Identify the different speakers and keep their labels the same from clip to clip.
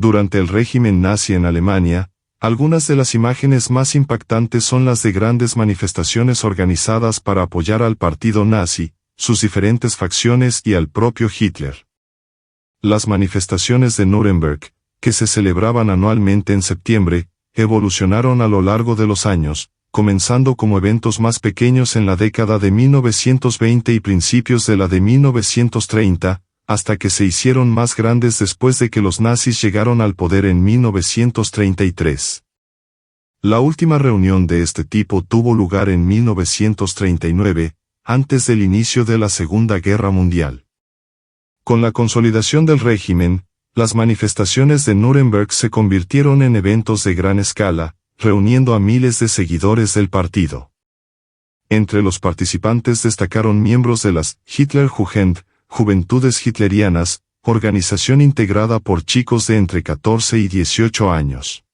Speaker 1: Durante el régimen nazi en Alemania, algunas de las imágenes más impactantes son las de grandes manifestaciones organizadas para apoyar al partido nazi, sus diferentes facciones y al propio Hitler. Las manifestaciones de Nuremberg, que se celebraban anualmente en septiembre, evolucionaron a lo largo de los años, comenzando como eventos más pequeños en la década de 1920 y principios de la de 1930, hasta que se hicieron más grandes después de que los nazis llegaron al poder en 1933. La última reunión de este tipo tuvo lugar en 1939, antes del inicio de la Segunda Guerra Mundial. Con la consolidación del régimen, las manifestaciones de Nuremberg se convirtieron en eventos de gran escala, reuniendo a miles de seguidores del partido. Entre los participantes destacaron miembros de las Hitlerjugend, Juventudes Hitlerianas, organización integrada por chicos de entre 14 y 18 años.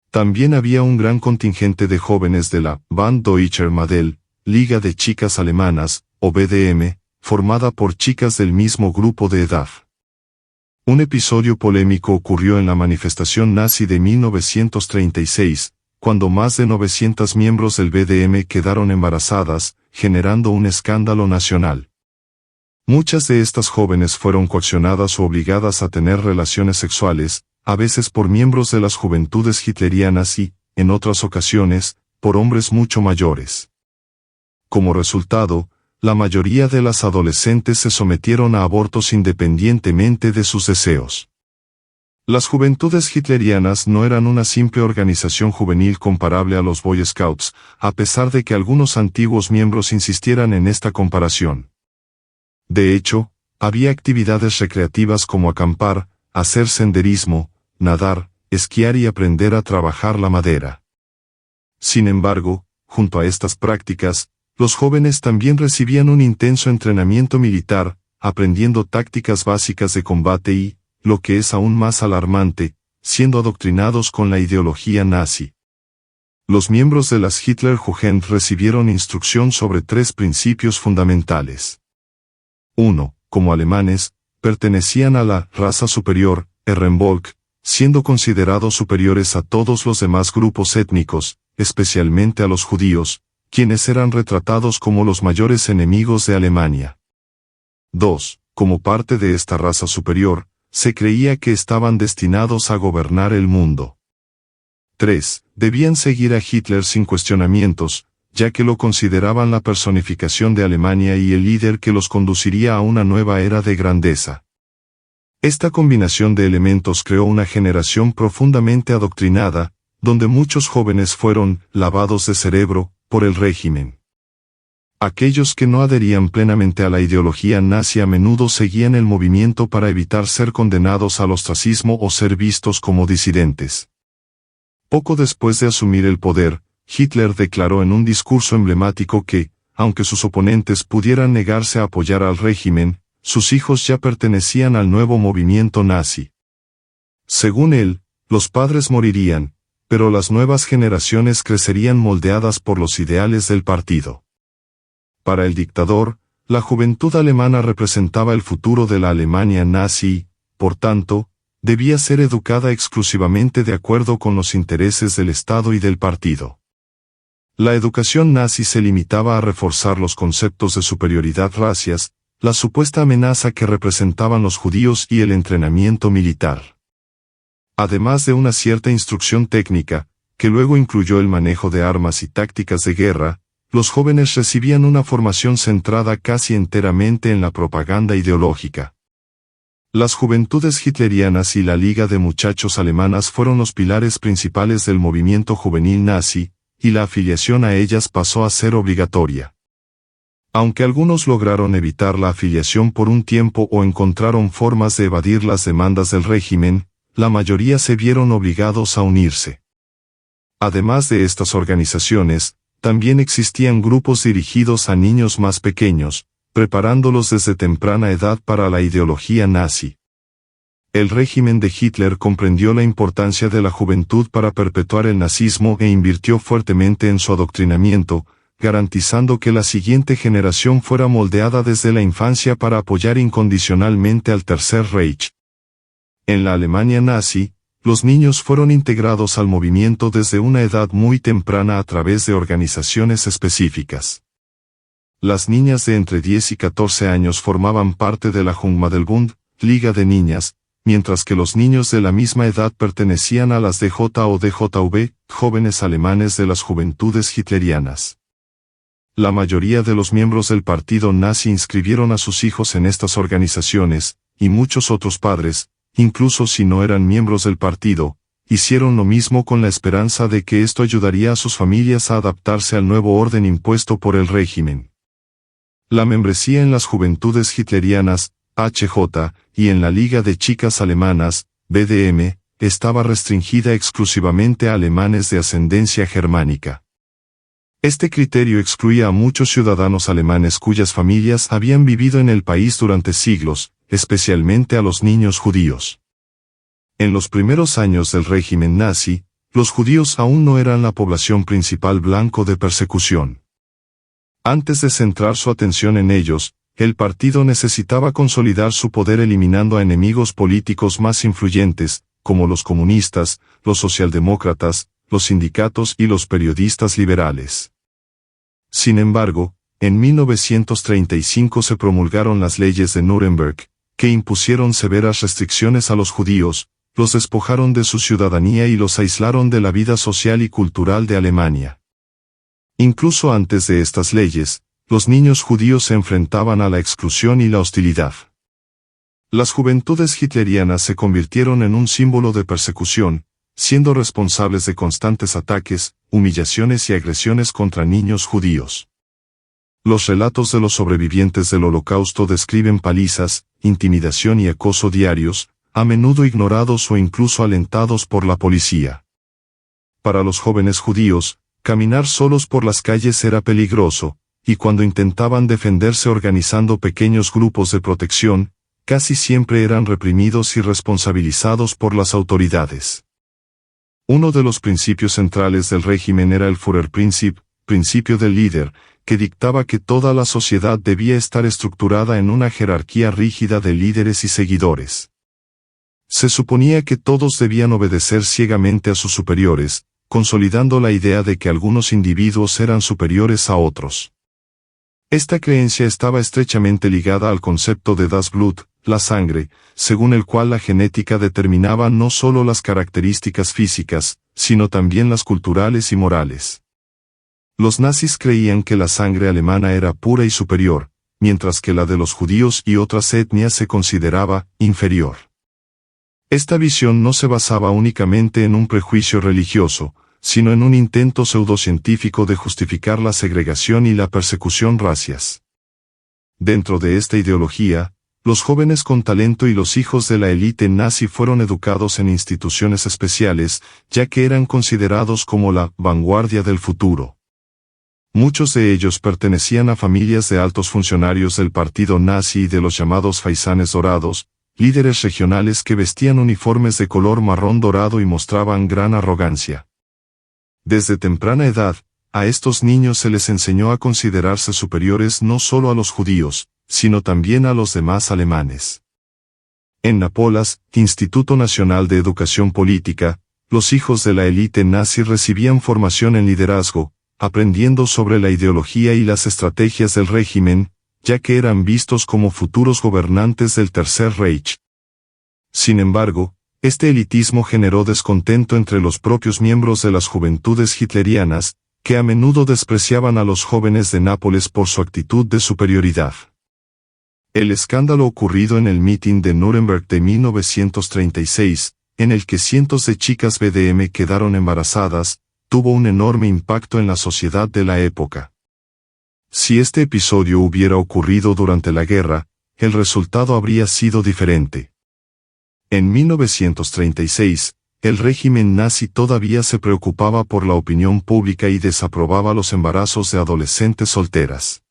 Speaker 1: También había un gran contingente de jóvenes de la Band Deutscher Madel, Liga de Chicas Alemanas, o BDM, formada por chicas del mismo grupo de edad. Un episodio polémico ocurrió en la manifestación nazi de 1936, cuando más de 900 miembros del BDM quedaron embarazadas, generando un escándalo nacional. Muchas de estas jóvenes fueron coaccionadas o obligadas a tener relaciones sexuales, a veces por miembros de las juventudes hitlerianas y, en otras ocasiones, por hombres mucho mayores. Como resultado, la mayoría de las adolescentes se sometieron a abortos independientemente de sus deseos. Las juventudes hitlerianas no eran una simple organización juvenil comparable a los Boy Scouts, a pesar de que algunos antiguos miembros insistieran en esta comparación. De hecho, había actividades recreativas como acampar, hacer senderismo, nadar, esquiar y aprender a trabajar la madera. Sin embargo, junto a estas prácticas, los jóvenes también recibían un intenso entrenamiento militar, aprendiendo tácticas básicas de combate y, lo que es aún más alarmante, siendo adoctrinados con la ideología nazi. Los miembros de las Hitlerjugend recibieron instrucción sobre 3 principios fundamentales. 1. Como alemanes, pertenecían a la raza superior, Herrenvolk, siendo considerados superiores a todos los demás grupos étnicos, especialmente a los judíos, quienes eran retratados como los mayores enemigos de Alemania. 2. Como parte de esta raza superior, se creía que estaban destinados a gobernar el mundo. 3. Debían seguir a Hitler sin cuestionamientos, ya que lo consideraban la personificación de Alemania y el líder que los conduciría a una nueva era de grandeza. Esta combinación de elementos creó una generación profundamente adoctrinada, donde muchos jóvenes fueron lavados de cerebro por el régimen. Aquellos que no adherían plenamente a la ideología nazi a menudo seguían el movimiento para evitar ser condenados al ostracismo o ser vistos como disidentes. Poco después de asumir el poder, Hitler declaró en un discurso emblemático que, aunque sus oponentes pudieran negarse a apoyar al régimen, sus hijos ya pertenecían al nuevo movimiento nazi. Según él, los padres morirían, pero las nuevas generaciones crecerían moldeadas por los ideales del partido. Para el dictador, la juventud alemana representaba el futuro de la Alemania nazi y, por tanto, debía ser educada exclusivamente de acuerdo con los intereses del Estado y del partido. La educación nazi se limitaba a reforzar los conceptos de superioridad racias, la supuesta amenaza que representaban los judíos y el entrenamiento militar. Además de una cierta instrucción técnica, que luego incluyó el manejo de armas y tácticas de guerra, los jóvenes recibían una formación centrada casi enteramente en la propaganda ideológica. Las juventudes hitlerianas y la Liga de Muchachos Alemanas fueron los pilares principales del movimiento juvenil nazi, y la afiliación a ellas pasó a ser obligatoria. Aunque algunos lograron evitar la afiliación por un tiempo o encontraron formas de evadir las demandas del régimen, la mayoría se vieron obligados a unirse. Además de estas organizaciones, también existían grupos dirigidos a niños más pequeños, preparándolos desde temprana edad para la ideología nazi. El régimen de Hitler comprendió la importancia de la juventud para perpetuar el nazismo e invirtió fuertemente en su adoctrinamiento, garantizando que la siguiente generación fuera moldeada desde la infancia para apoyar incondicionalmente al Tercer Reich. En la Alemania nazi, los niños fueron integrados al movimiento desde una edad muy temprana a través de organizaciones específicas. Las niñas de entre 10 y 14 años formaban parte de la Jungmadelbund, Liga de Niñas, mientras que los niños de la misma edad pertenecían a las DJ o DJV, jóvenes alemanes de las juventudes hitlerianas. La mayoría de los miembros del partido nazi inscribieron a sus hijos en estas organizaciones, y muchos otros padres, incluso si no eran miembros del partido, hicieron lo mismo con la esperanza de que esto ayudaría a sus familias a adaptarse al nuevo orden impuesto por el régimen. La membresía en las juventudes hitlerianas, HJ, y en la Liga de Chicas Alemanas, BDM, estaba restringida exclusivamente a alemanes de ascendencia germánica. Este criterio excluía a muchos ciudadanos alemanes cuyas familias habían vivido en el país durante siglos, especialmente a los niños judíos. En los primeros años del régimen nazi, los judíos aún no eran la población principal blanco de persecución. Antes de centrar su atención en ellos, el partido necesitaba consolidar su poder eliminando a enemigos políticos más influyentes, como los comunistas, los socialdemócratas, los sindicatos y los periodistas liberales. Sin embargo, en 1935 se promulgaron las leyes de Nuremberg, que impusieron severas restricciones a los judíos, los despojaron de su ciudadanía y los aislaron de la vida social y cultural de Alemania. Incluso antes de estas leyes, los niños judíos se enfrentaban a la exclusión y la hostilidad. Las juventudes hitlerianas se convirtieron en un símbolo de persecución, siendo responsables de constantes ataques, humillaciones y agresiones contra niños judíos. Los relatos de los sobrevivientes del Holocausto describen palizas, intimidación y acoso diarios, a menudo ignorados o incluso alentados por la policía. Para los jóvenes judíos, caminar solos por las calles era peligroso, y cuando intentaban defenderse organizando pequeños grupos de protección, casi siempre eran reprimidos y responsabilizados por las autoridades. Uno de los principios centrales del régimen era el Führerprinzip, principio del líder, que dictaba que toda la sociedad debía estar estructurada en una jerarquía rígida de líderes y seguidores. Se suponía que todos debían obedecer ciegamente a sus superiores, consolidando la idea de que algunos individuos eran superiores a otros. Esta creencia estaba estrechamente ligada al concepto de Das Blut, la sangre, según el cual la genética determinaba no solo las características físicas, sino también las culturales y morales. Los nazis creían que la sangre alemana era pura y superior, mientras que la de los judíos y otras etnias se consideraba inferior. Esta visión no se basaba únicamente en un prejuicio religioso, sino en un intento pseudocientífico de justificar la segregación y la persecución racias. Dentro de esta ideología, los jóvenes con talento y los hijos de la élite nazi fueron educados en instituciones especiales, ya que eran considerados como la vanguardia del futuro. Muchos de ellos pertenecían a familias de altos funcionarios del partido nazi y de los llamados faisanes dorados, líderes regionales que vestían uniformes de color marrón dorado y mostraban gran arrogancia. Desde temprana edad, a estos niños se les enseñó a considerarse superiores no solo a los judíos, sino también a los demás alemanes. En Nápoles, Instituto Nacional de Educación Política, los hijos de la élite nazi recibían formación en liderazgo, aprendiendo sobre la ideología y las estrategias del régimen, ya que eran vistos como futuros gobernantes del Tercer Reich. Sin embargo, este elitismo generó descontento entre los propios miembros de las juventudes hitlerianas, que a menudo despreciaban a los jóvenes de Nápoles por su actitud de superioridad. El escándalo ocurrido en el mitin de Nuremberg de 1936, en el que cientos de chicas BDM quedaron embarazadas, tuvo un enorme impacto en la sociedad de la época. Si este episodio hubiera ocurrido durante la guerra, el resultado habría sido diferente. En 1936, el régimen nazi todavía se preocupaba por la opinión pública y desaprobaba los embarazos de adolescentes solteras.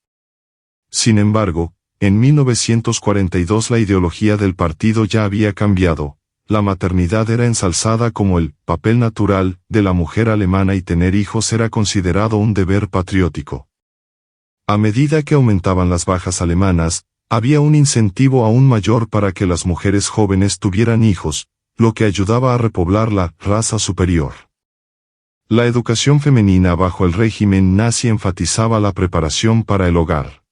Speaker 1: Sin embargo, en 1942 la ideología del partido ya había cambiado. La maternidad era ensalzada como el papel natural de la mujer alemana y tener hijos era considerado un deber patriótico. A medida que aumentaban las bajas alemanas, Había un incentivo aún mayor para que las mujeres jóvenes tuvieran hijos, lo que ayudaba a repoblar la raza superior. La educación femenina bajo el régimen nazi enfatizaba la preparación para el hogar.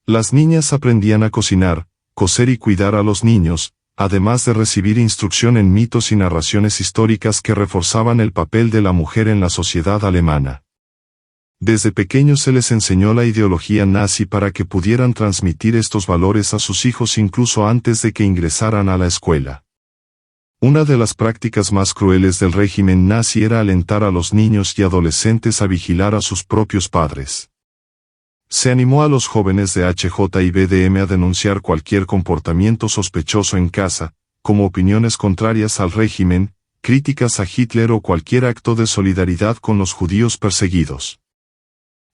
Speaker 1: Las niñas aprendían a cocinar, coser y cuidar a los niños, además de recibir instrucción en mitos y narraciones históricas que reforzaban el papel de la mujer en la sociedad alemana. Desde pequeños se les enseñó la ideología nazi para que pudieran transmitir estos valores a sus hijos incluso antes de que ingresaran a la escuela. Una de las prácticas más crueles del régimen nazi era alentar a los niños y adolescentes a vigilar a sus propios padres. Se animó a los jóvenes de HJ y BDM a denunciar cualquier comportamiento sospechoso en casa, como opiniones contrarias al régimen, críticas a Hitler o cualquier acto de solidaridad con los judíos perseguidos.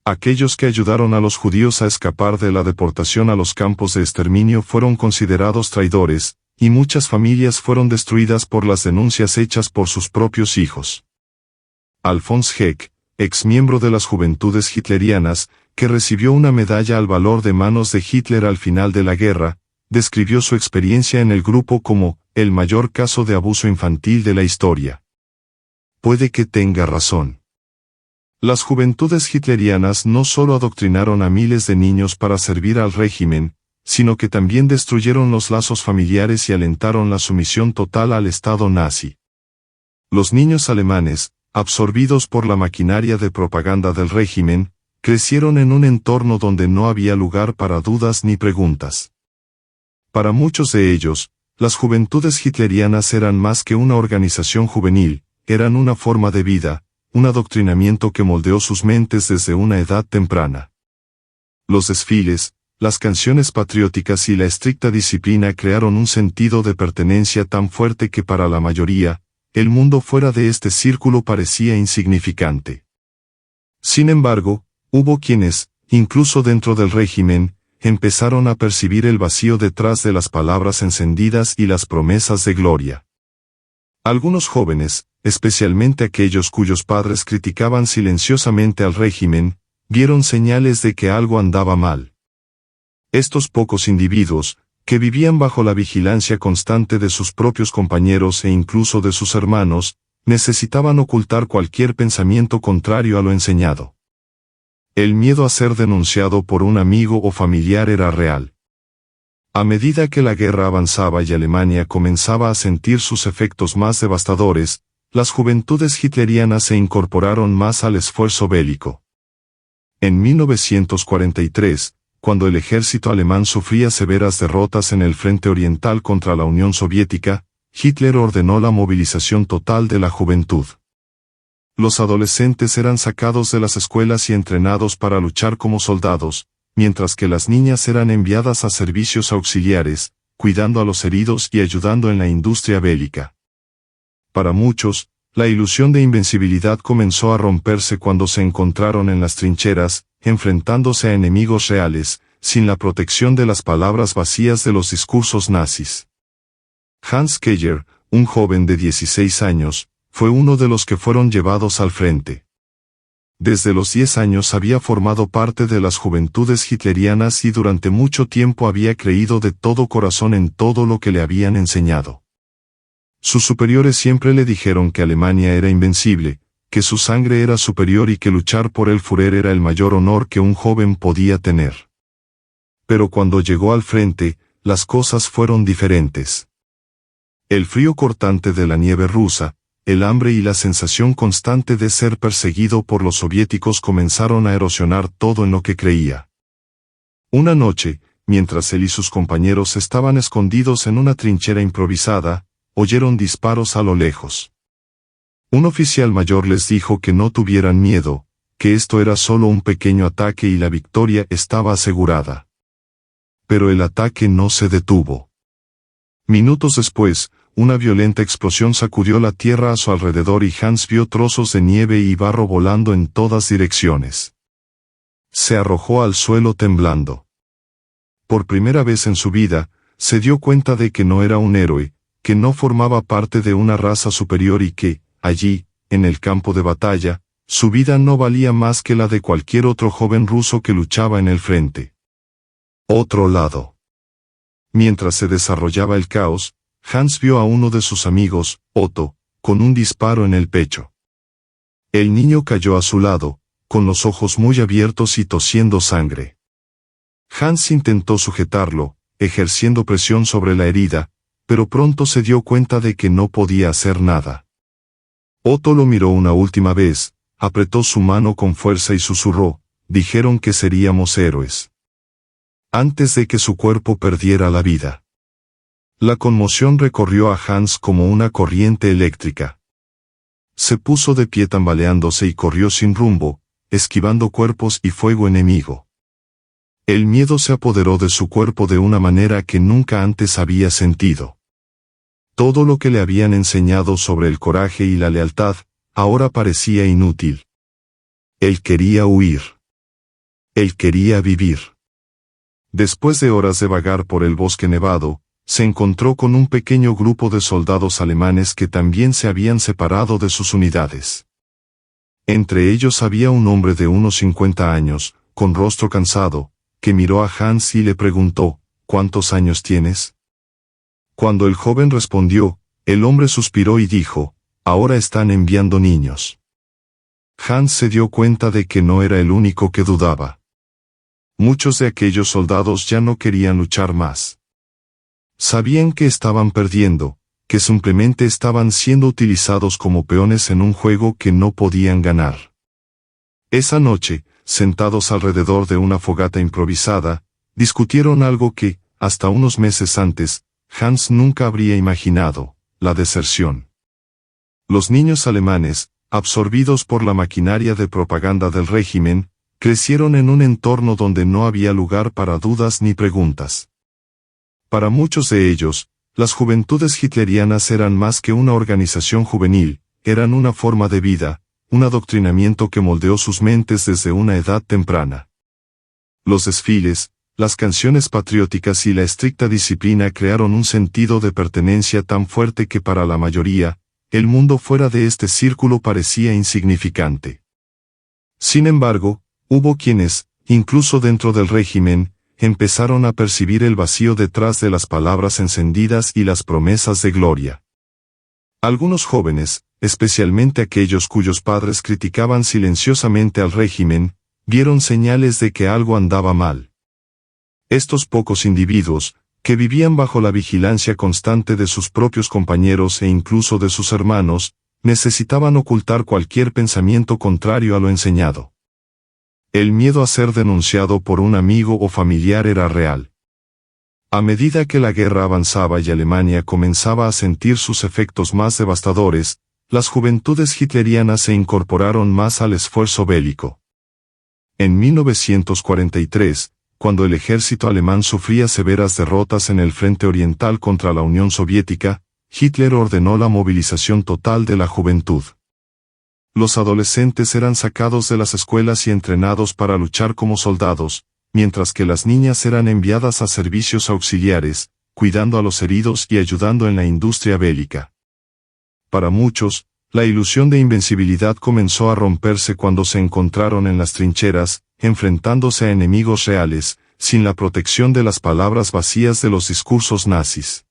Speaker 1: Aquellos que ayudaron a los judíos a escapar de la deportación a los campos de exterminio fueron considerados traidores, y muchas familias fueron destruidas por las denuncias hechas por sus propios hijos. Alfons Heck, exmiembro de las Juventudes Hitlerianas, que recibió una medalla al valor de manos de Hitler al final de la guerra, describió su experiencia en el grupo como el mayor caso de abuso infantil de la historia. Puede que tenga razón. Las Juventudes Hitlerianas no solo adoctrinaron a miles de niños para servir al régimen, sino que también destruyeron los lazos familiares y alentaron la sumisión total al Estado nazi. Los niños alemanes, absorbidos por la maquinaria de propaganda del régimen, crecieron en un entorno donde no había lugar para dudas ni preguntas. Para muchos de ellos, las Juventudes Hitlerianas eran más que una organización juvenil, eran una forma de vida, un adoctrinamiento que moldeó sus mentes desde una edad temprana. Los desfiles, las canciones patrióticas y la estricta disciplina crearon un sentido de pertenencia tan fuerte que para la mayoría, el mundo fuera de este círculo parecía insignificante. Sin embargo, hubo quienes, incluso dentro del régimen, empezaron a percibir el vacío detrás de las palabras encendidas y las promesas de gloria. Algunos jóvenes, especialmente aquellos cuyos padres criticaban silenciosamente al régimen, vieron señales de que algo andaba mal. Estos pocos individuos, que vivían bajo la vigilancia constante de sus propios compañeros e incluso de sus hermanos, necesitaban ocultar cualquier pensamiento contrario a lo enseñado. El miedo a ser denunciado por un amigo o familiar era real. A medida que la guerra avanzaba y Alemania comenzaba a sentir sus efectos más devastadores, las juventudes hitlerianas se incorporaron más al esfuerzo bélico. En 1943, cuando el ejército alemán sufría severas derrotas en el frente oriental contra la Unión Soviética, Hitler ordenó la movilización total de la juventud. Los adolescentes eran sacados de las escuelas y entrenados para luchar como soldados, mientras que las niñas eran enviadas a servicios auxiliares, cuidando a los heridos y ayudando en la industria bélica. Para muchos, la ilusión de invencibilidad comenzó a romperse cuando se encontraron en las trincheras, enfrentándose a enemigos reales, sin la protección de las palabras vacías de los discursos nazis. Hans Keller, un joven de 16 años, fue uno de los que fueron llevados al frente. Desde los 10 años había formado parte de las juventudes hitlerianas y durante mucho tiempo había creído de todo corazón en todo lo que le habían enseñado. Sus superiores siempre le dijeron que Alemania era invencible, que su sangre era superior y que luchar por el Führer era el mayor honor que un joven podía tener. Pero cuando llegó al frente, las cosas fueron diferentes. El frío cortante de la nieve rusa, el hambre y la sensación constante de ser perseguido por los soviéticos comenzaron a erosionar todo en lo que creía. Una noche, mientras él y sus compañeros estaban escondidos en una trinchera improvisada, oyeron disparos a lo lejos. Un oficial mayor les dijo que no tuvieran miedo, que esto era solo un pequeño ataque y la victoria estaba asegurada. Pero el ataque no se detuvo. Minutos después, una violenta explosión sacudió la tierra a su alrededor y Hans vio trozos de nieve y barro volando en todas direcciones. Se arrojó al suelo temblando. Por primera vez en su vida, se dio cuenta de que no era un héroe, que no formaba parte de una raza superior y que, allí, en el campo de batalla, su vida no valía más que la de cualquier otro joven ruso que luchaba en el frente. Otro lado. Mientras se desarrollaba el caos, Hans vio a uno de sus amigos, Otto, con un disparo en el pecho. El niño cayó a su lado, con los ojos muy abiertos y tosiendo sangre. Hans intentó sujetarlo, ejerciendo presión sobre la herida, pero pronto se dio cuenta de que no podía hacer nada. Otto lo miró una última vez, apretó su mano con fuerza y susurró: «Dijeron que seríamos héroes», antes de que su cuerpo perdiera la vida. La conmoción recorrió a Hans como una corriente eléctrica. Se puso de pie tambaleándose y corrió sin rumbo, esquivando cuerpos y fuego enemigo. El miedo se apoderó de su cuerpo de una manera que nunca antes había sentido. Todo lo que le habían enseñado sobre el coraje y la lealtad, ahora parecía inútil. Él quería huir. Él quería vivir. Después de horas de vagar por el bosque nevado, se encontró con un pequeño grupo de soldados alemanes que también se habían separado de sus unidades. Entre ellos había un hombre de unos 50 años, con rostro cansado, que miró a Hans y le preguntó: «¿Cuántos años tienes?». Cuando el joven respondió, el hombre suspiró y dijo: «Ahora están enviando niños». Hans se dio cuenta de que no era el único que dudaba. Muchos de aquellos soldados ya no querían luchar más. Sabían que estaban perdiendo, que simplemente estaban siendo utilizados como peones en un juego que no podían ganar. Esa noche, sentados alrededor de una fogata improvisada, discutieron algo que, hasta unos meses antes, Hans nunca habría imaginado: la deserción. Los niños alemanes, absorbidos por la maquinaria de propaganda del régimen, crecieron en un entorno donde no había lugar para dudas ni preguntas. Para muchos de ellos, las juventudes hitlerianas eran más que una organización juvenil, eran una forma de vida, un adoctrinamiento que moldeó sus mentes desde una edad temprana. Los desfiles, las canciones patrióticas y la estricta disciplina crearon un sentido de pertenencia tan fuerte que para la mayoría, el mundo fuera de este círculo parecía insignificante. Sin embargo, hubo quienes, incluso dentro del régimen, empezaron a percibir el vacío detrás de las palabras encendidas y las promesas de gloria. Algunos jóvenes, especialmente aquellos cuyos padres criticaban silenciosamente al régimen, vieron señales de que algo andaba mal. Estos pocos individuos, que vivían bajo la vigilancia constante de sus propios compañeros e incluso de sus hermanos, necesitaban ocultar cualquier pensamiento contrario a lo enseñado. El miedo a ser denunciado por un amigo o familiar era real. A medida que la guerra avanzaba y Alemania comenzaba a sentir sus efectos más devastadores, las juventudes hitlerianas se incorporaron más al esfuerzo bélico. En 1943, cuando el ejército alemán sufría severas derrotas en el frente oriental contra la Unión Soviética, Hitler ordenó la movilización total de la juventud. Los adolescentes eran sacados de las escuelas y entrenados para luchar como soldados, mientras que las niñas eran enviadas a servicios auxiliares, cuidando a los heridos y ayudando en la industria bélica. Para muchos, la ilusión de invencibilidad comenzó a romperse cuando se encontraron en las trincheras, enfrentándose a enemigos reales, sin la protección de las palabras vacías de los discursos nazis.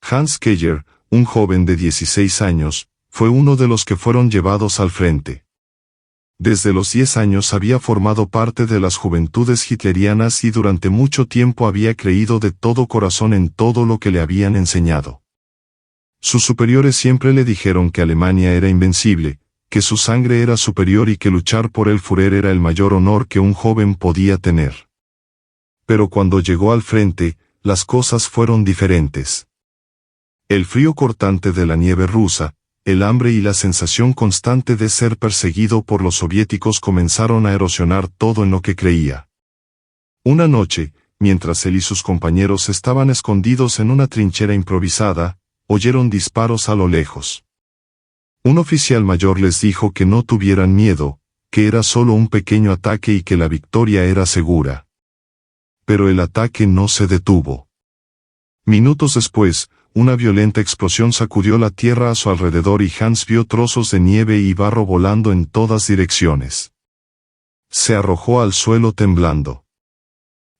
Speaker 1: Hans Keller, un joven de 16 años, fue uno de los que fueron llevados al frente. Desde los 10 años había formado parte de las juventudes hitlerianas y durante mucho tiempo había creído de todo corazón en todo lo que le habían enseñado. Sus superiores siempre le dijeron que Alemania era invencible, que su sangre era superior y que luchar por el Führer era el mayor honor que un joven podía tener. Pero cuando llegó al frente, las cosas fueron diferentes. El frío cortante de la nieve rusa, el hambre y la sensación constante de ser perseguido por los soviéticos comenzaron a erosionar todo en lo que creía. Una noche, mientras él y sus compañeros estaban escondidos en una trinchera improvisada, oyeron disparos a lo lejos. Un oficial mayor les dijo que no tuvieran miedo, que era solo un pequeño ataque y que la victoria era segura. Pero el ataque no se detuvo. Minutos después, una violenta explosión sacudió la tierra a su alrededor y Hans vio trozos de nieve y barro volando en todas direcciones. Se arrojó al suelo temblando.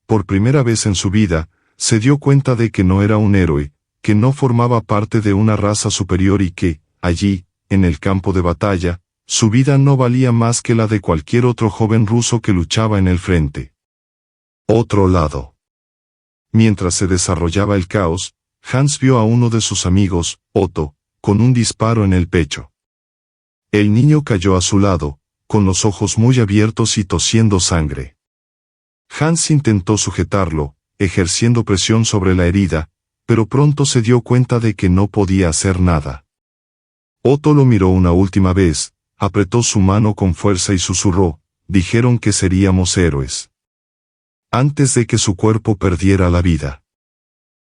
Speaker 1: por primera vez en su vida, se dio cuenta de que no era un héroe, que no formaba parte de una raza superior y que, allí, en el campo de batalla, su vida no valía más que la de cualquier otro joven ruso que luchaba en el frente. Otro lado. Mientras se desarrollaba el caos, Hans vio a uno de sus amigos, Otto, con un disparo en el pecho. El niño cayó a su lado, con los ojos muy abiertos y tosiendo sangre. Hans intentó sujetarlo, ejerciendo presión sobre la herida, pero pronto se dio cuenta de que no podía hacer nada. Otto lo miró una última vez, apretó su mano con fuerza y susurró, dijeron que seríamos héroes. Antes de que su cuerpo perdiera la vida.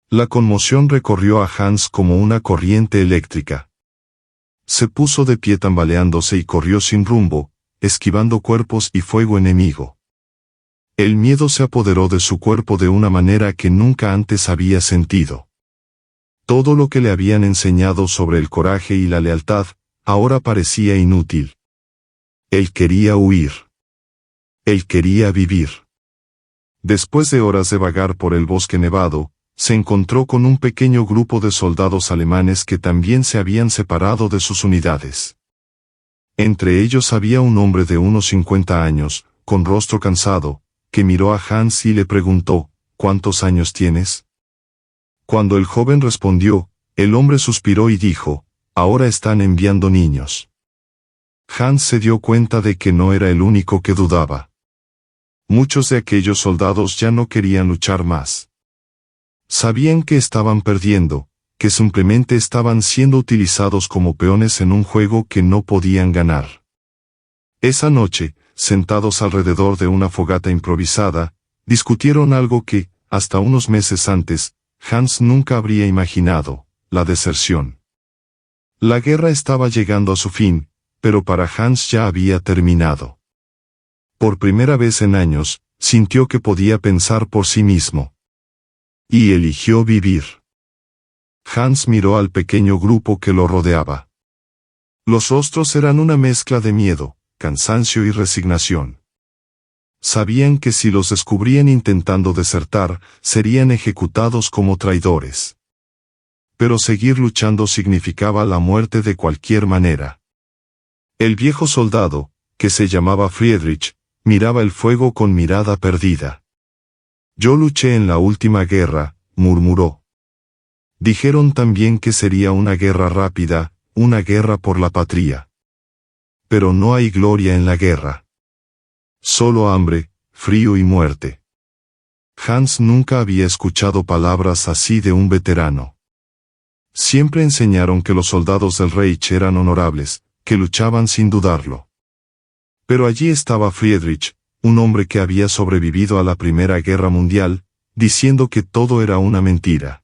Speaker 1: La conmoción recorrió a Hans como una corriente eléctrica. Se puso de pie tambaleándose y corrió sin rumbo, esquivando cuerpos y fuego enemigo. El miedo se apoderó de su cuerpo de una manera que nunca antes había sentido. Todo lo que le habían enseñado sobre el coraje y la lealtad, ahora parecía inútil. Él quería huir. Él quería vivir. Después de horas de vagar por el bosque nevado, se encontró con un pequeño grupo de soldados alemanes que también se habían separado de sus unidades. Entre ellos había un hombre de unos 50 años, con rostro cansado, que miró a Hans y le preguntó, ¿cuántos años tienes? Cuando el joven respondió, el hombre suspiró y dijo, ahora están enviando niños. Hans se dio cuenta de que no era el único que dudaba. Muchos de aquellos soldados ya no querían luchar más. Sabían que estaban perdiendo, que simplemente estaban siendo utilizados como peones en un juego que no podían ganar. Esa noche, sentados alrededor de una fogata improvisada, discutieron algo que, hasta unos meses antes, Hans nunca habría imaginado, la deserción. La guerra estaba llegando a su fin, pero para Hans ya había terminado. Por primera vez en años, sintió que podía pensar por sí mismo. Y eligió vivir. Hans miró al pequeño grupo que lo rodeaba. Los rostros eran una mezcla de miedo, cansancio y resignación. Sabían que si los descubrían intentando desertar, serían ejecutados como traidores. Pero seguir luchando significaba la muerte de cualquier manera. El viejo soldado, que se llamaba Friedrich, miraba el fuego con mirada perdida. Yo luché en la última guerra, murmuró. Dijeron también que sería una guerra rápida, una guerra por la patria. Pero no hay gloria en la guerra. Solo hambre, frío y muerte. Hans nunca había escuchado palabras así de un veterano. Siempre enseñaron que los soldados del Reich eran honorables, que luchaban sin dudarlo. Pero allí estaba Friedrich, un hombre que había sobrevivido a la Primera Guerra Mundial, diciendo que todo era una mentira.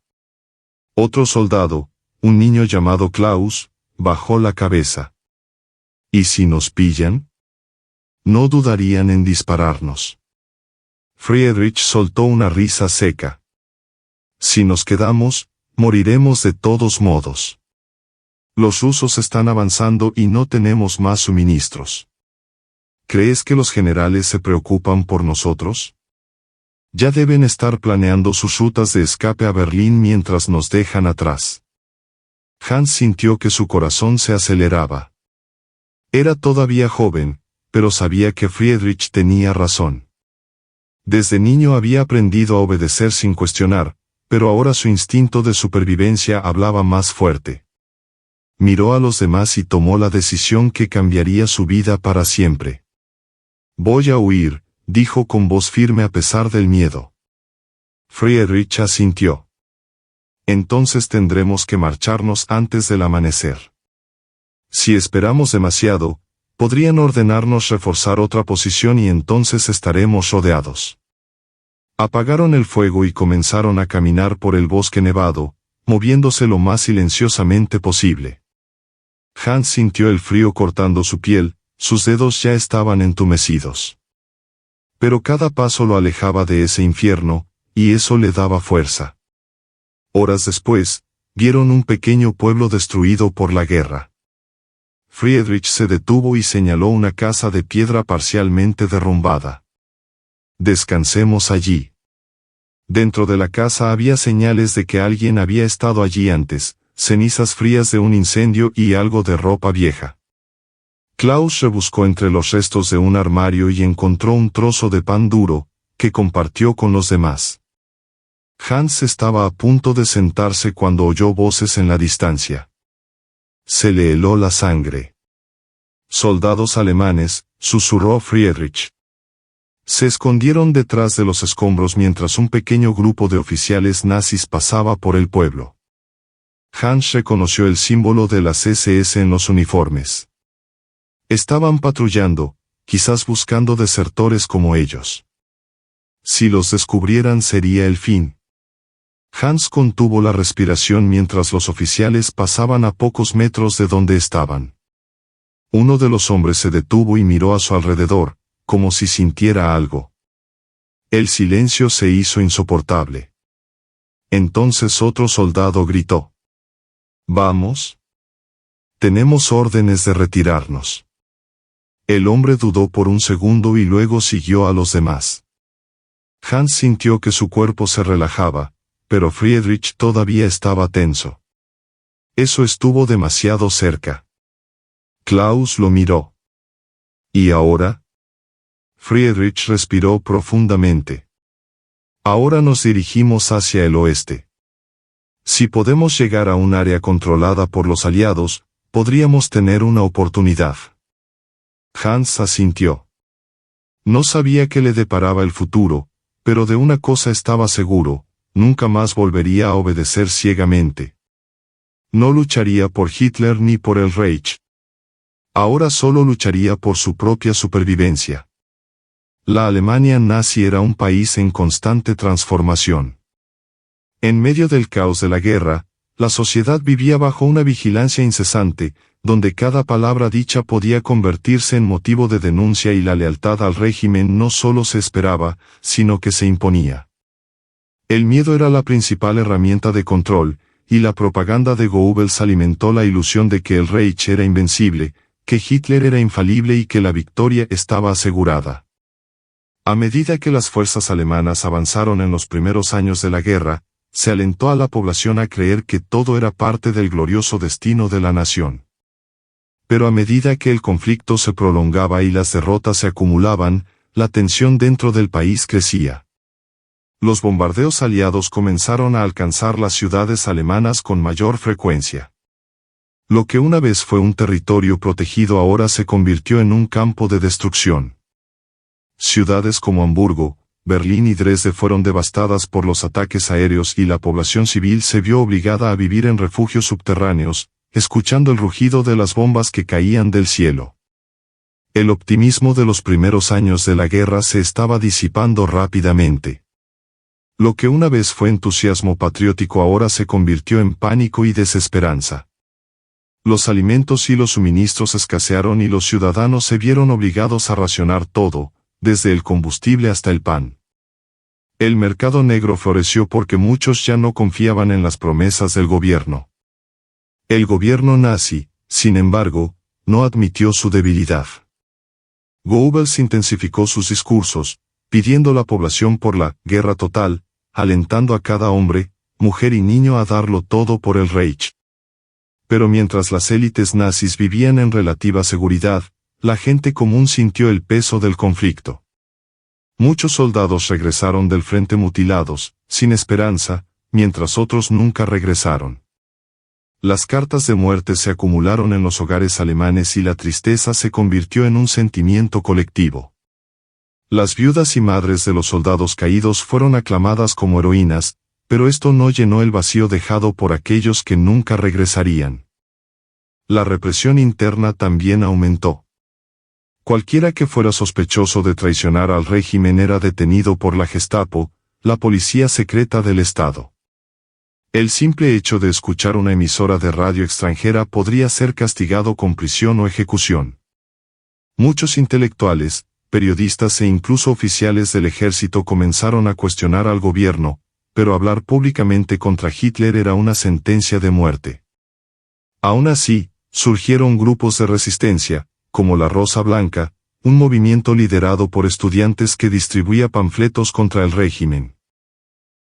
Speaker 1: Otro soldado, un niño llamado Klaus, bajó la cabeza. ¿Y si nos pillan? No dudarían en dispararnos. Friedrich soltó una risa seca. Si nos quedamos, moriremos de todos modos. Los rusos están avanzando y no tenemos más suministros. ¿Crees que los generales se preocupan por nosotros? Ya deben estar planeando sus rutas de escape a Berlín mientras nos dejan atrás. Hans sintió que su corazón se aceleraba. Era todavía joven, pero sabía que Friedrich tenía razón. Desde niño había aprendido a obedecer sin cuestionar, pero ahora su instinto de supervivencia hablaba más fuerte. Miró a los demás y tomó la decisión que cambiaría su vida para siempre. Voy a huir, dijo con voz firme a pesar del miedo. Friedrich asintió. Entonces tendremos que marcharnos antes del amanecer. Si esperamos demasiado, podrían ordenarnos reforzar otra posición y entonces estaremos rodeados. Apagaron el fuego y comenzaron a caminar por el bosque nevado, moviéndose lo más silenciosamente posible. Hans sintió el frío cortando su piel, sus dedos ya estaban entumecidos. Pero cada paso lo alejaba de ese infierno, y eso le daba fuerza. Horas después, vieron un pequeño pueblo destruido por la guerra. Friedrich se detuvo y señaló una casa de piedra parcialmente derrumbada. Descansemos allí. Dentro de la casa había señales de que alguien había estado allí antes, cenizas frías de un incendio y algo de ropa vieja. Klaus rebuscó entre los restos de un armario y encontró un trozo de pan duro, que compartió con los demás. Hans estaba a punto de sentarse cuando oyó voces en la distancia. Se le heló la sangre. «Soldados alemanes», susurró Friedrich. Se escondieron detrás de los escombros mientras un pequeño grupo de oficiales nazis pasaba por el pueblo. Hans reconoció el símbolo de las SS en los uniformes. Estaban patrullando, quizás buscando desertores como ellos. Si los descubrieran sería el fin. Hans contuvo la respiración mientras los oficiales pasaban a pocos metros de donde estaban. Uno de los hombres se detuvo y miró a su alrededor, como si sintiera algo. El silencio se hizo insoportable. Entonces otro soldado gritó: «¡Vamos! Tenemos órdenes de retirarnos». El hombre dudó por un segundo y luego siguió a los demás. Hans sintió que su cuerpo se relajaba, pero Friedrich todavía estaba tenso. Eso estuvo demasiado cerca. Klaus lo miró. ¿Y ahora? Friedrich respiró profundamente. Ahora nos dirigimos hacia el oeste. Si podemos llegar a un área controlada por los aliados, podríamos tener una oportunidad. Hans asintió. No sabía qué le deparaba el futuro, pero de una cosa estaba seguro: nunca más volvería a obedecer ciegamente. No lucharía por Hitler ni por el Reich. Ahora solo lucharía por su propia supervivencia. La Alemania nazi era un país en constante transformación. En medio del caos de la guerra, la sociedad vivía bajo una vigilancia incesante, donde cada palabra dicha podía convertirse en motivo de denuncia y la lealtad al régimen no solo se esperaba, sino que se imponía. El miedo era la principal herramienta de control, y la propaganda de Goebbels alimentó la ilusión de que el Reich era invencible, que Hitler era infalible y que la victoria estaba asegurada. A medida que las fuerzas alemanas avanzaron en los primeros años de la guerra, se alentó a la población a creer que todo era parte del glorioso destino de la nación. Pero a medida que el conflicto se prolongaba y las derrotas se acumulaban, la tensión dentro del país crecía. Los bombardeos aliados comenzaron a alcanzar las ciudades alemanas con mayor frecuencia. Lo que una vez fue un territorio protegido ahora se convirtió en un campo de destrucción. Ciudades como Hamburgo, Berlín y Dresde fueron devastadas por los ataques aéreos y la población civil se vio obligada a vivir en refugios subterráneos, escuchando el rugido de las bombas que caían del cielo. El optimismo de los primeros años de la guerra se estaba disipando rápidamente. Lo que una vez fue entusiasmo patriótico ahora se convirtió en pánico y desesperanza. Los alimentos y los suministros escasearon y los ciudadanos se vieron obligados a racionar todo, desde el combustible hasta el pan. El mercado negro floreció porque muchos ya no confiaban en las promesas del gobierno. El gobierno nazi, sin embargo, no admitió su debilidad. Goebbels intensificó sus discursos, pidiendo a la población por la guerra total, alentando a cada hombre, mujer y niño a darlo todo por el Reich. Pero mientras las élites nazis vivían en relativa seguridad, la gente común sintió el peso del conflicto. Muchos soldados regresaron del frente mutilados, sin esperanza, mientras otros nunca regresaron. Las cartas de muerte se acumularon en los hogares alemanes y la tristeza se convirtió en un sentimiento colectivo. Las viudas y madres de los soldados caídos fueron aclamadas como heroínas, pero esto no llenó el vacío dejado por aquellos que nunca regresarían. La represión interna también aumentó. Cualquiera que fuera sospechoso de traicionar al régimen era detenido por la Gestapo, la policía secreta del Estado. El simple hecho de escuchar una emisora de radio extranjera podría ser castigado con prisión o ejecución. Muchos intelectuales, periodistas e incluso oficiales del ejército comenzaron a cuestionar al gobierno, pero hablar públicamente contra Hitler era una sentencia de muerte. Aún así, surgieron grupos de resistencia, como la Rosa Blanca, un movimiento liderado por estudiantes que distribuía panfletos contra el régimen.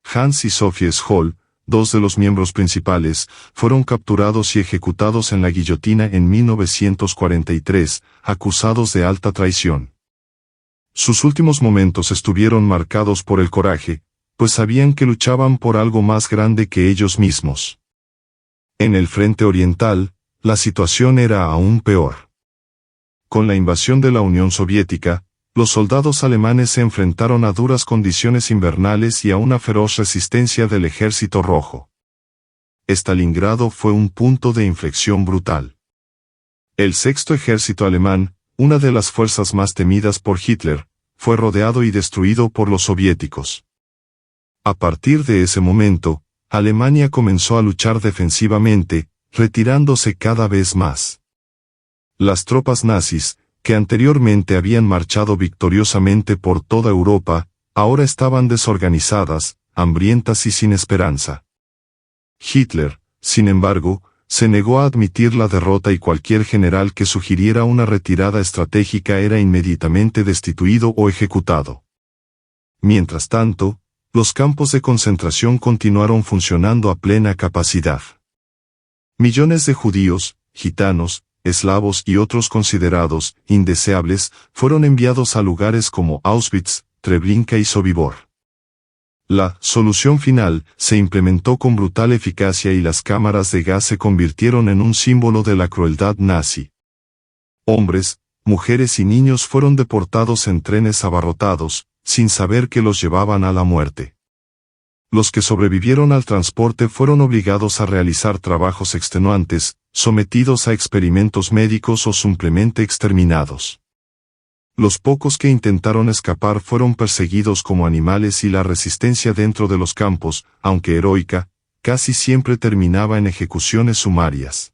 Speaker 1: Hans y Sophie Scholl, dos de los miembros principales, fueron capturados y ejecutados en la guillotina en 1943, acusados de alta traición. Sus últimos momentos estuvieron marcados por el coraje, pues sabían que luchaban por algo más grande que ellos mismos. En el frente oriental, la situación era aún peor. Con la invasión de la Unión Soviética, los soldados alemanes se enfrentaron a duras condiciones invernales y a una feroz resistencia del Ejército Rojo. Stalingrado fue un punto de inflexión brutal. El Sexto Ejército Alemán, una de las fuerzas más temidas por Hitler, fue rodeado y destruido por los soviéticos. A partir de ese momento, Alemania comenzó a luchar defensivamente, retirándose cada vez más. Las tropas nazis, que anteriormente habían marchado victoriosamente por toda Europa, ahora estaban desorganizadas, hambrientas y sin esperanza. Hitler, sin embargo, se negó a admitir la derrota y cualquier general que sugiriera una retirada estratégica era inmediatamente destituido o ejecutado. Mientras tanto, los campos de concentración continuaron funcionando a plena capacidad. Millones de judíos, gitanos, eslavos y otros considerados indeseables fueron enviados a lugares como Auschwitz, Treblinka y Sobibor. La solución final se implementó con brutal eficacia y las cámaras de gas se convirtieron en un símbolo de la crueldad nazi. Hombres, mujeres y niños fueron deportados en trenes abarrotados, sin saber que los llevaban a la muerte. Los que sobrevivieron al transporte fueron obligados a realizar trabajos extenuantes, sometidos a experimentos médicos o simplemente exterminados. Los pocos que intentaron escapar fueron perseguidos como animales y la resistencia dentro de los campos, aunque heroica, casi siempre terminaba en ejecuciones sumarias.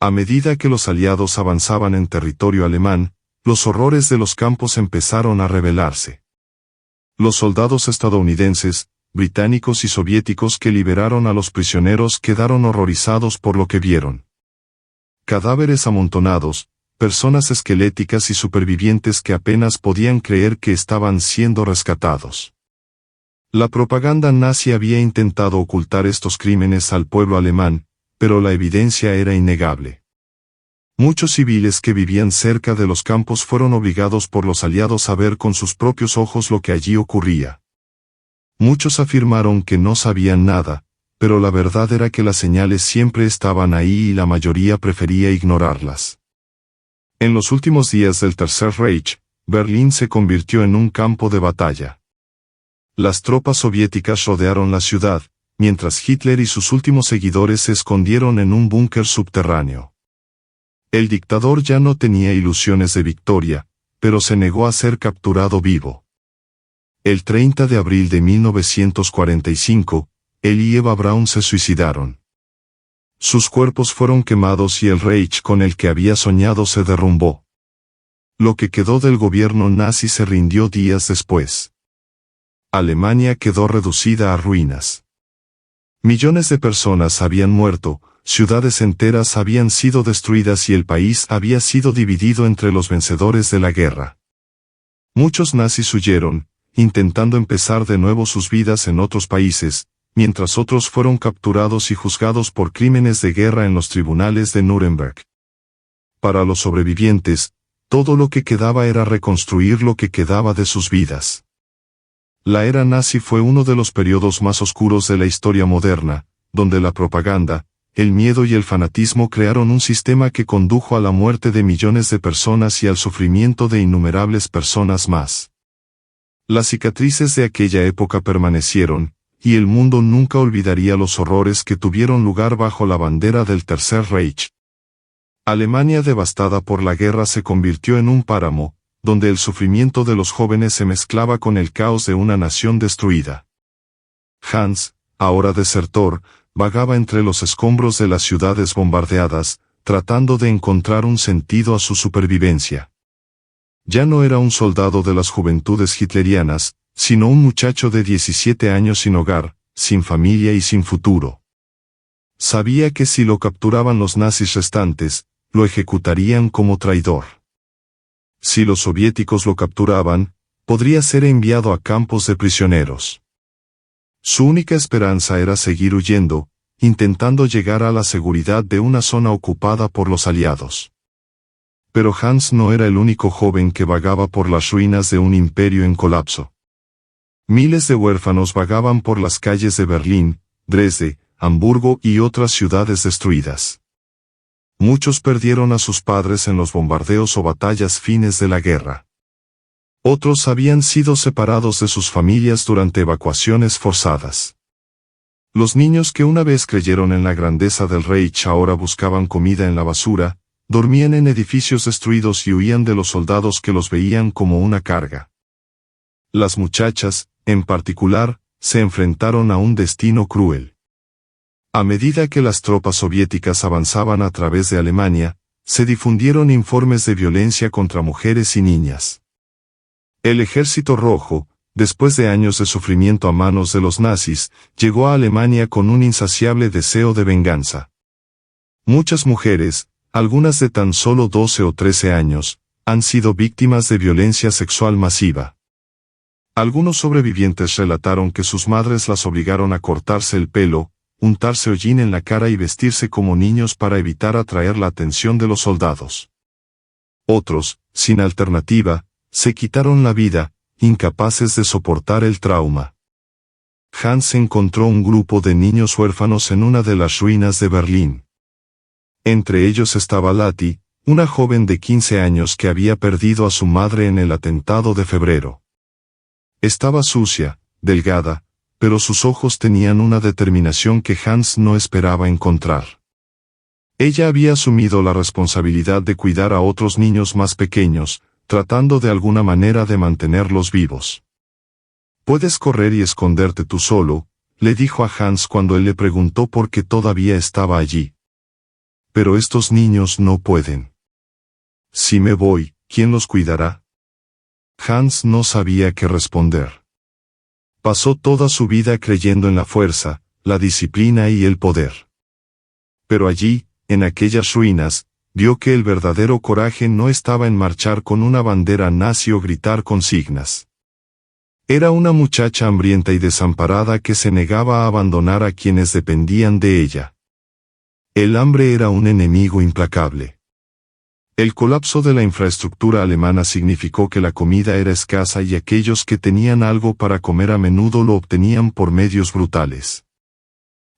Speaker 1: A medida que los aliados avanzaban en territorio alemán, los horrores de los campos empezaron a revelarse. Los soldados estadounidenses, británicos y soviéticos que liberaron a los prisioneros quedaron horrorizados por lo que vieron. Cadáveres amontonados, personas esqueléticas y supervivientes que apenas podían creer que estaban siendo rescatados. La propaganda nazi había intentado ocultar estos crímenes al pueblo alemán, pero la evidencia era innegable. Muchos civiles que vivían cerca de los campos fueron obligados por los aliados a ver con sus propios ojos lo que allí ocurría. Muchos afirmaron que no sabían nada, pero la verdad era que las señales siempre estaban ahí y la mayoría prefería ignorarlas. En los últimos días del Tercer Reich, Berlín se convirtió en un campo de batalla. Las tropas soviéticas rodearon la ciudad, mientras Hitler y sus últimos seguidores se escondieron en un búnker subterráneo. El dictador ya no tenía ilusiones de victoria, pero se negó a ser capturado vivo. El 30 de abril de 1945, él y Eva Braun se suicidaron. Sus cuerpos fueron quemados y el Reich con el que había soñado se derrumbó. Lo que quedó del gobierno nazi se rindió días después. Alemania quedó reducida a ruinas. Millones de personas habían muerto, ciudades enteras habían sido destruidas y el país había sido dividido entre los vencedores de la guerra. Muchos nazis huyeron, intentando empezar de nuevo sus vidas en otros países, mientras otros fueron capturados y juzgados por crímenes de guerra en los tribunales de Nuremberg. Para los sobrevivientes, todo lo que quedaba era reconstruir lo que quedaba de sus vidas. La era nazi fue uno de los periodos más oscuros de la historia moderna, donde la propaganda, el miedo y el fanatismo crearon un sistema que condujo a la muerte de millones de personas y al sufrimiento de innumerables personas más. Las cicatrices de aquella época permanecieron, y el mundo nunca olvidaría los horrores que tuvieron lugar bajo la bandera del Tercer Reich. Alemania devastada por la guerra se convirtió en un páramo, donde el sufrimiento de los jóvenes se mezclaba con el caos de una nación destruida. Hans, ahora desertor, vagaba entre los escombros de las ciudades bombardeadas, tratando de encontrar un sentido a su supervivencia. Ya no era un soldado de las juventudes hitlerianas, sino un muchacho de 17 años sin hogar, sin familia y sin futuro. Sabía que si lo capturaban los nazis restantes, lo ejecutarían como traidor. Si los soviéticos lo capturaban, podría ser enviado a campos de prisioneros. Su única esperanza era seguir huyendo, intentando llegar a la seguridad de una zona ocupada por los aliados. Pero Hans no era el único joven que vagaba por las ruinas de un imperio en colapso. Miles de huérfanos vagaban por las calles de Berlín, Dresde, Hamburgo y otras ciudades destruidas. Muchos perdieron a sus padres en los bombardeos o batallas fines de la guerra. Otros habían sido separados de sus familias durante evacuaciones forzadas. Los niños que una vez creyeron en la grandeza del Reich ahora buscaban comida en la basura, dormían en edificios destruidos y huían de los soldados que los veían como una carga. Las muchachas, en particular, se enfrentaron a un destino cruel. A medida que las tropas soviéticas avanzaban a través de Alemania, se difundieron informes de violencia contra mujeres y niñas. El Ejército Rojo, después de años de sufrimiento a manos de los nazis, llegó a Alemania con un insaciable deseo de venganza. Muchas mujeres, algunas de tan solo 12 o 13 años, han sido víctimas de violencia sexual masiva. Algunos sobrevivientes relataron que sus madres las obligaron a cortarse el pelo, untarse hollín en la cara y vestirse como niños para evitar atraer la atención de los soldados. Otros, sin alternativa, se quitaron la vida, incapaces de soportar el trauma. Hans encontró un grupo de niños huérfanos en una de las ruinas de Berlín. Entre ellos estaba Lati, una joven de 15 años que había perdido a su madre en el atentado de febrero. Estaba sucia, delgada, pero sus ojos tenían una determinación que Hans no esperaba encontrar. Ella había asumido la responsabilidad de cuidar a otros niños más pequeños, tratando de alguna manera de mantenerlos vivos. «Puedes correr y esconderte tú solo», le dijo a Hans cuando él le preguntó por qué todavía estaba allí. «Pero estos niños no pueden. Si me voy, ¿quién los cuidará?» Hans no sabía qué responder. Pasó toda su vida creyendo en la fuerza, la disciplina y el poder. Pero allí, en aquellas ruinas, vio que el verdadero coraje no estaba en marchar con una bandera nazi o gritar consignas. Era una muchacha hambrienta y desamparada que se negaba a abandonar a quienes dependían de ella. El hambre era un enemigo implacable. El colapso de la infraestructura alemana significó que la comida era escasa y aquellos que tenían algo para comer a menudo lo obtenían por medios brutales.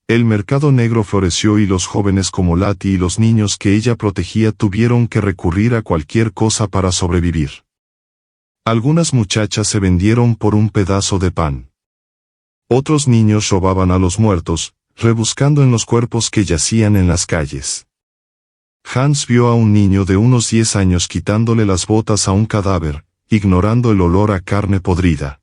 Speaker 1: El mercado negro floreció y los jóvenes como Lati y los niños que ella protegía tuvieron que recurrir a cualquier cosa para sobrevivir. Algunas muchachas se vendieron por un pedazo de pan. Otros niños robaban a los muertos, rebuscando en los cuerpos que yacían en las calles. Hans vio a un niño de unos 10 años quitándole las botas a un cadáver, ignorando el olor a carne podrida.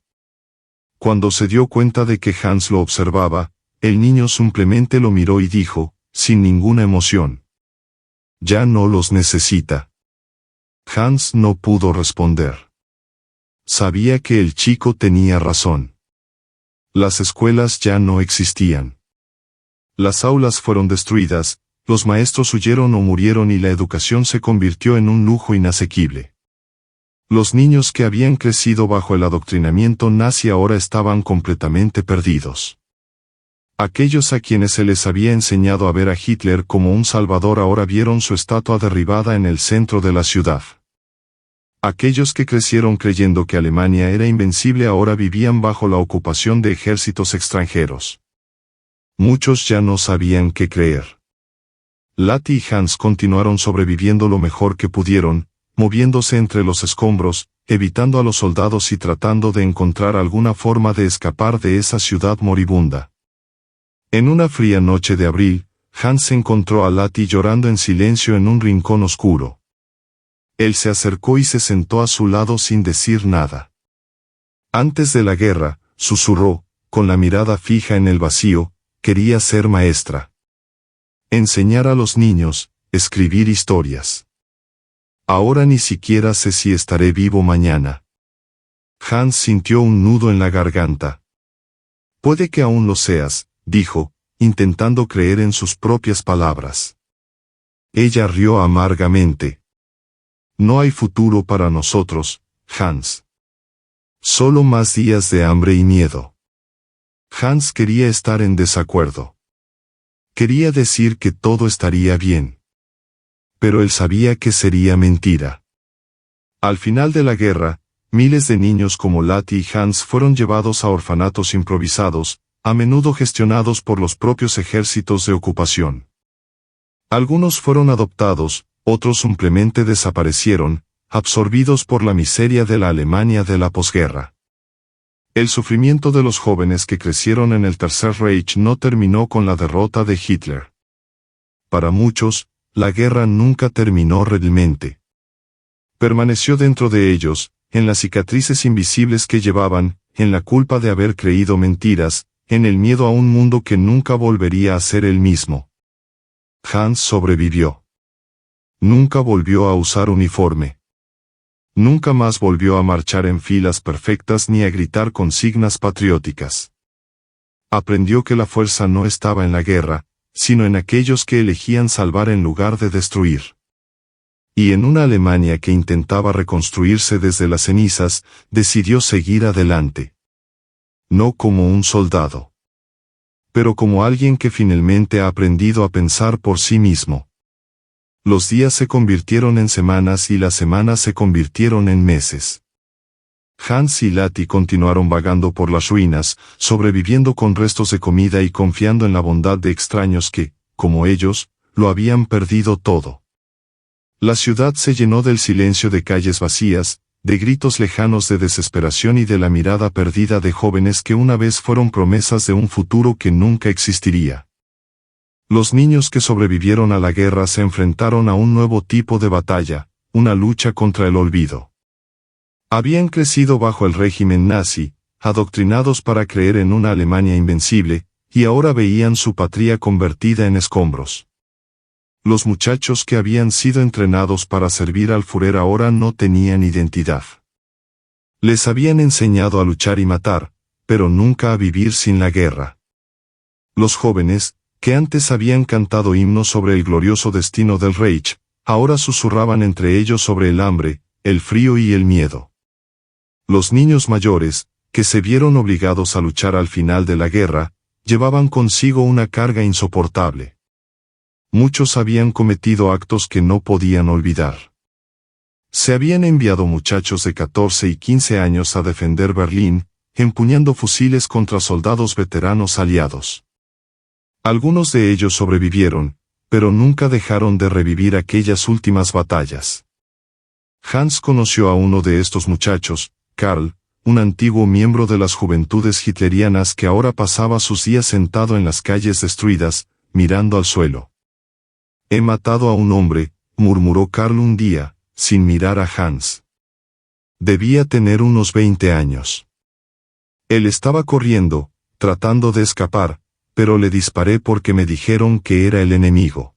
Speaker 1: Cuando se dio cuenta de que Hans lo observaba, el niño simplemente lo miró y dijo, sin ninguna emoción: «Ya no los necesita». Hans no pudo responder. Sabía que el chico tenía razón. Las escuelas ya no existían. Las aulas fueron destruidas, los maestros huyeron o murieron y la educación se convirtió en un lujo inasequible. Los niños que habían crecido bajo el adoctrinamiento nazi ahora estaban completamente perdidos. Aquellos a quienes se les había enseñado a ver a Hitler como un salvador ahora vieron su estatua derribada en el centro de la ciudad. Aquellos que crecieron creyendo que Alemania era invencible ahora vivían bajo la ocupación de ejércitos extranjeros. Muchos ya no sabían qué creer. Lati y Hans continuaron sobreviviendo lo mejor que pudieron, moviéndose entre los escombros, evitando a los soldados y tratando de encontrar alguna forma de escapar de esa ciudad moribunda. En una fría noche de abril, Hans encontró a Lati llorando en silencio en un rincón oscuro. Él se acercó y se sentó a su lado sin decir nada. Antes de la guerra, susurró, con la mirada fija en el vacío, quería ser maestra. Enseñar a los niños, escribir historias. Ahora ni siquiera sé si estaré vivo mañana. Hans sintió un nudo en la garganta. Puede que aún lo seas, dijo, intentando creer en sus propias palabras. Ella rió amargamente. No hay futuro para nosotros, Hans. Solo más días de hambre y miedo. Hans quería estar en desacuerdo. Quería decir que todo estaría bien. Pero él sabía que sería mentira. Al final de la guerra, miles de niños como Lati y Hans fueron llevados a orfanatos improvisados, a menudo gestionados por los propios ejércitos de ocupación. Algunos fueron adoptados, otros simplemente desaparecieron, absorbidos por la miseria de la Alemania de la posguerra. El sufrimiento de los jóvenes que crecieron en el Tercer Reich no terminó con la derrota de Hitler. Para muchos, la guerra nunca terminó realmente. Permaneció dentro de ellos, en las cicatrices invisibles que llevaban, en la culpa de haber creído mentiras, en el miedo a un mundo que nunca volvería a ser el mismo. Hans sobrevivió. Nunca volvió a usar uniforme. Nunca más volvió a marchar en filas perfectas ni a gritar consignas patrióticas. Aprendió que la fuerza no estaba en la guerra, sino en aquellos que elegían salvar en lugar de destruir. Y en una Alemania que intentaba reconstruirse desde las cenizas, decidió seguir adelante. No como un soldado, pero como alguien que finalmente ha aprendido a pensar por sí mismo. Los días se convirtieron en semanas y las semanas se convirtieron en meses. Hans y Lati continuaron vagando por las ruinas, sobreviviendo con restos de comida y confiando en la bondad de extraños que, como ellos, lo habían perdido todo. La ciudad se llenó del silencio de calles vacías, de gritos lejanos de desesperación y de la mirada perdida de jóvenes que una vez fueron promesas de un futuro que nunca existiría. Los niños que sobrevivieron a la guerra se enfrentaron a un nuevo tipo de batalla, una lucha contra el olvido. Habían crecido bajo el régimen nazi, adoctrinados para creer en una Alemania invencible, y ahora veían su patria convertida en escombros. Los muchachos que habían sido entrenados para servir al Führer ahora no tenían identidad. Les habían enseñado a luchar y matar, pero nunca a vivir sin la guerra. Los jóvenes, que antes habían cantado himnos sobre el glorioso destino del Reich, ahora susurraban entre ellos sobre el hambre, el frío y el miedo. Los niños mayores, que se vieron obligados a luchar al final de la guerra, llevaban consigo una carga insoportable. Muchos habían cometido actos que no podían olvidar. Se habían enviado muchachos de 14 y 15 años a defender Berlín, empuñando fusiles contra soldados veteranos aliados. Algunos de ellos sobrevivieron, pero nunca dejaron de revivir aquellas últimas batallas. Hans conoció a uno de estos muchachos, Karl, un antiguo miembro de las juventudes hitlerianas que ahora pasaba sus días sentado en las calles destruidas, mirando al suelo. «He matado a un hombre», murmuró Karl un día, sin mirar a Hans. Debía tener unos 20 años. Él estaba corriendo, tratando de escapar, pero le disparé porque me dijeron que era el enemigo.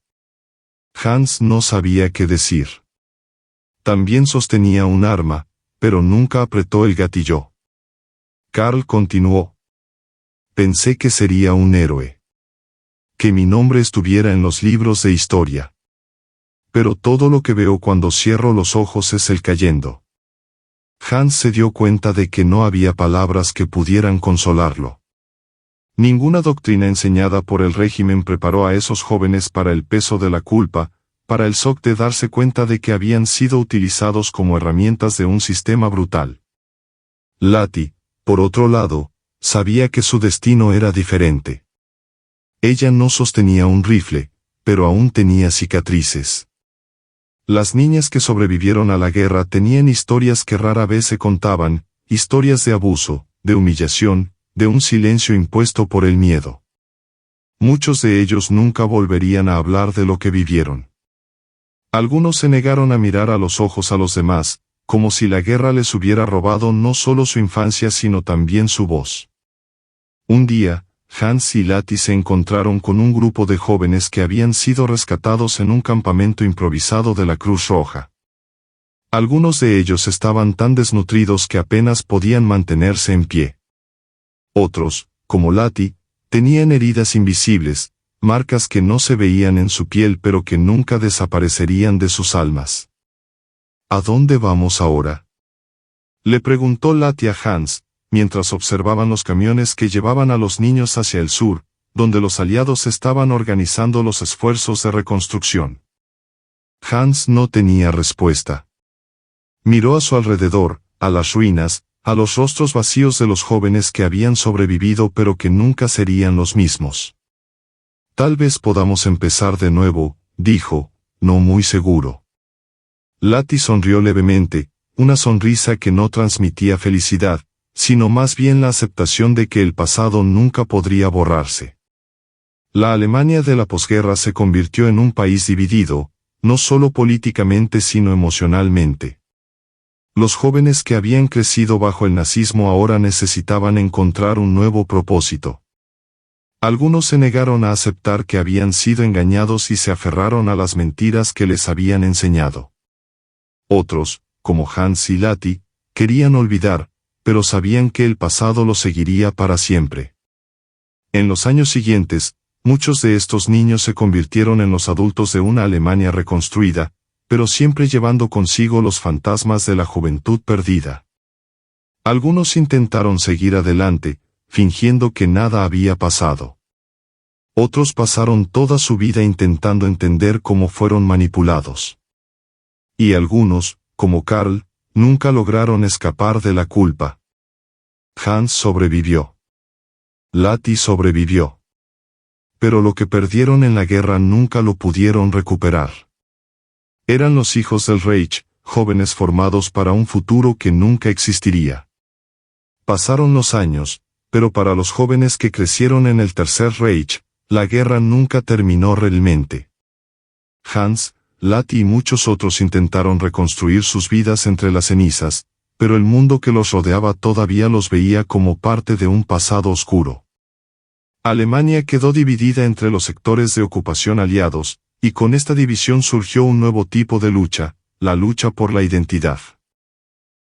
Speaker 1: Hans no sabía qué decir. También sostenía un arma, pero nunca apretó el gatillo. Karl continuó. Pensé que sería un héroe. Que mi nombre estuviera en los libros de historia. Pero todo lo que veo cuando cierro los ojos es él cayendo. Hans se dio cuenta de que no había palabras que pudieran consolarlo. Ninguna doctrina enseñada por el régimen preparó a esos jóvenes para el peso de la culpa, para el shock de darse cuenta de que habían sido utilizados como herramientas de un sistema brutal. Lati, por otro lado, sabía que su destino era diferente. Ella no sostenía un rifle, pero aún tenía cicatrices. Las niñas que sobrevivieron a la guerra tenían historias que rara vez se contaban, historias de abuso, de humillación, de un silencio impuesto por el miedo. Muchos de ellos nunca volverían a hablar de lo que vivieron. Algunos se negaron a mirar a los ojos a los demás, como si la guerra les hubiera robado no solo su infancia sino también su voz. Un día, Hans y Lati se encontraron con un grupo de jóvenes que habían sido rescatados en un campamento improvisado de la Cruz Roja. Algunos de ellos estaban tan desnutridos que apenas podían mantenerse en pie. Otros, como Lati, tenían heridas invisibles, marcas que no se veían en su piel pero que nunca desaparecerían de sus almas. ¿A dónde vamos ahora?, le preguntó Lati a Hans, mientras observaban los camiones que llevaban a los niños hacia el sur, donde los aliados estaban organizando los esfuerzos de reconstrucción. Hans no tenía respuesta. Miró a su alrededor, a las ruinas, a los rostros vacíos de los jóvenes que habían sobrevivido pero que nunca serían los mismos. Tal vez podamos empezar de nuevo, dijo, no muy seguro. Lati sonrió levemente, una sonrisa que no transmitía felicidad, sino más bien la aceptación de que el pasado nunca podría borrarse. La Alemania de la posguerra se convirtió en un país dividido, no solo políticamente sino emocionalmente. Los jóvenes que habían crecido bajo el nazismo ahora necesitaban encontrar un nuevo propósito. Algunos se negaron a aceptar que habían sido engañados y se aferraron a las mentiras que les habían enseñado. Otros, como Hans y Lati, querían olvidar, pero sabían que el pasado los seguiría para siempre. En los años siguientes, muchos de estos niños se convirtieron en los adultos de una Alemania reconstruida, pero siempre llevando consigo los fantasmas de la juventud perdida. Algunos intentaron seguir adelante, fingiendo que nada había pasado. Otros pasaron toda su vida intentando entender cómo fueron manipulados. Y algunos, como Karl, nunca lograron escapar de la culpa. Hans sobrevivió. Lati sobrevivió. Pero lo que perdieron en la guerra nunca lo pudieron recuperar. Eran los hijos del Reich, jóvenes formados para un futuro que nunca existiría. Pasaron los años, pero para los jóvenes que crecieron en el Tercer Reich, la guerra nunca terminó realmente. Hans, Lati y muchos otros intentaron reconstruir sus vidas entre las cenizas, pero el mundo que los rodeaba todavía los veía como parte de un pasado oscuro. Alemania quedó dividida entre los sectores de ocupación aliados, y con esta división surgió un nuevo tipo de lucha, la lucha por la identidad.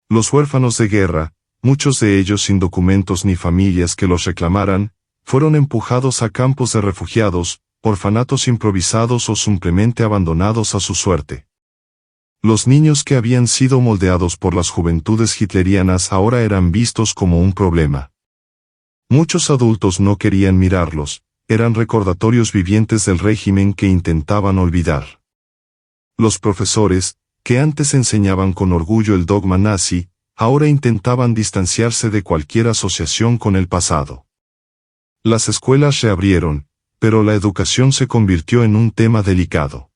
Speaker 1: Los huérfanos de guerra, muchos de ellos sin documentos ni familias que los reclamaran, fueron empujados a campos de refugiados, orfanatos improvisados o simplemente abandonados a su suerte. Los niños que habían sido moldeados por las juventudes hitlerianas ahora eran vistos como un problema. Muchos adultos no querían mirarlos, eran recordatorios vivientes del régimen que intentaban olvidar. Los profesores, que antes enseñaban con orgullo el dogma nazi, ahora intentaban distanciarse de cualquier asociación con el pasado. Las escuelas reabrieron, pero la educación se convirtió en un tema delicado.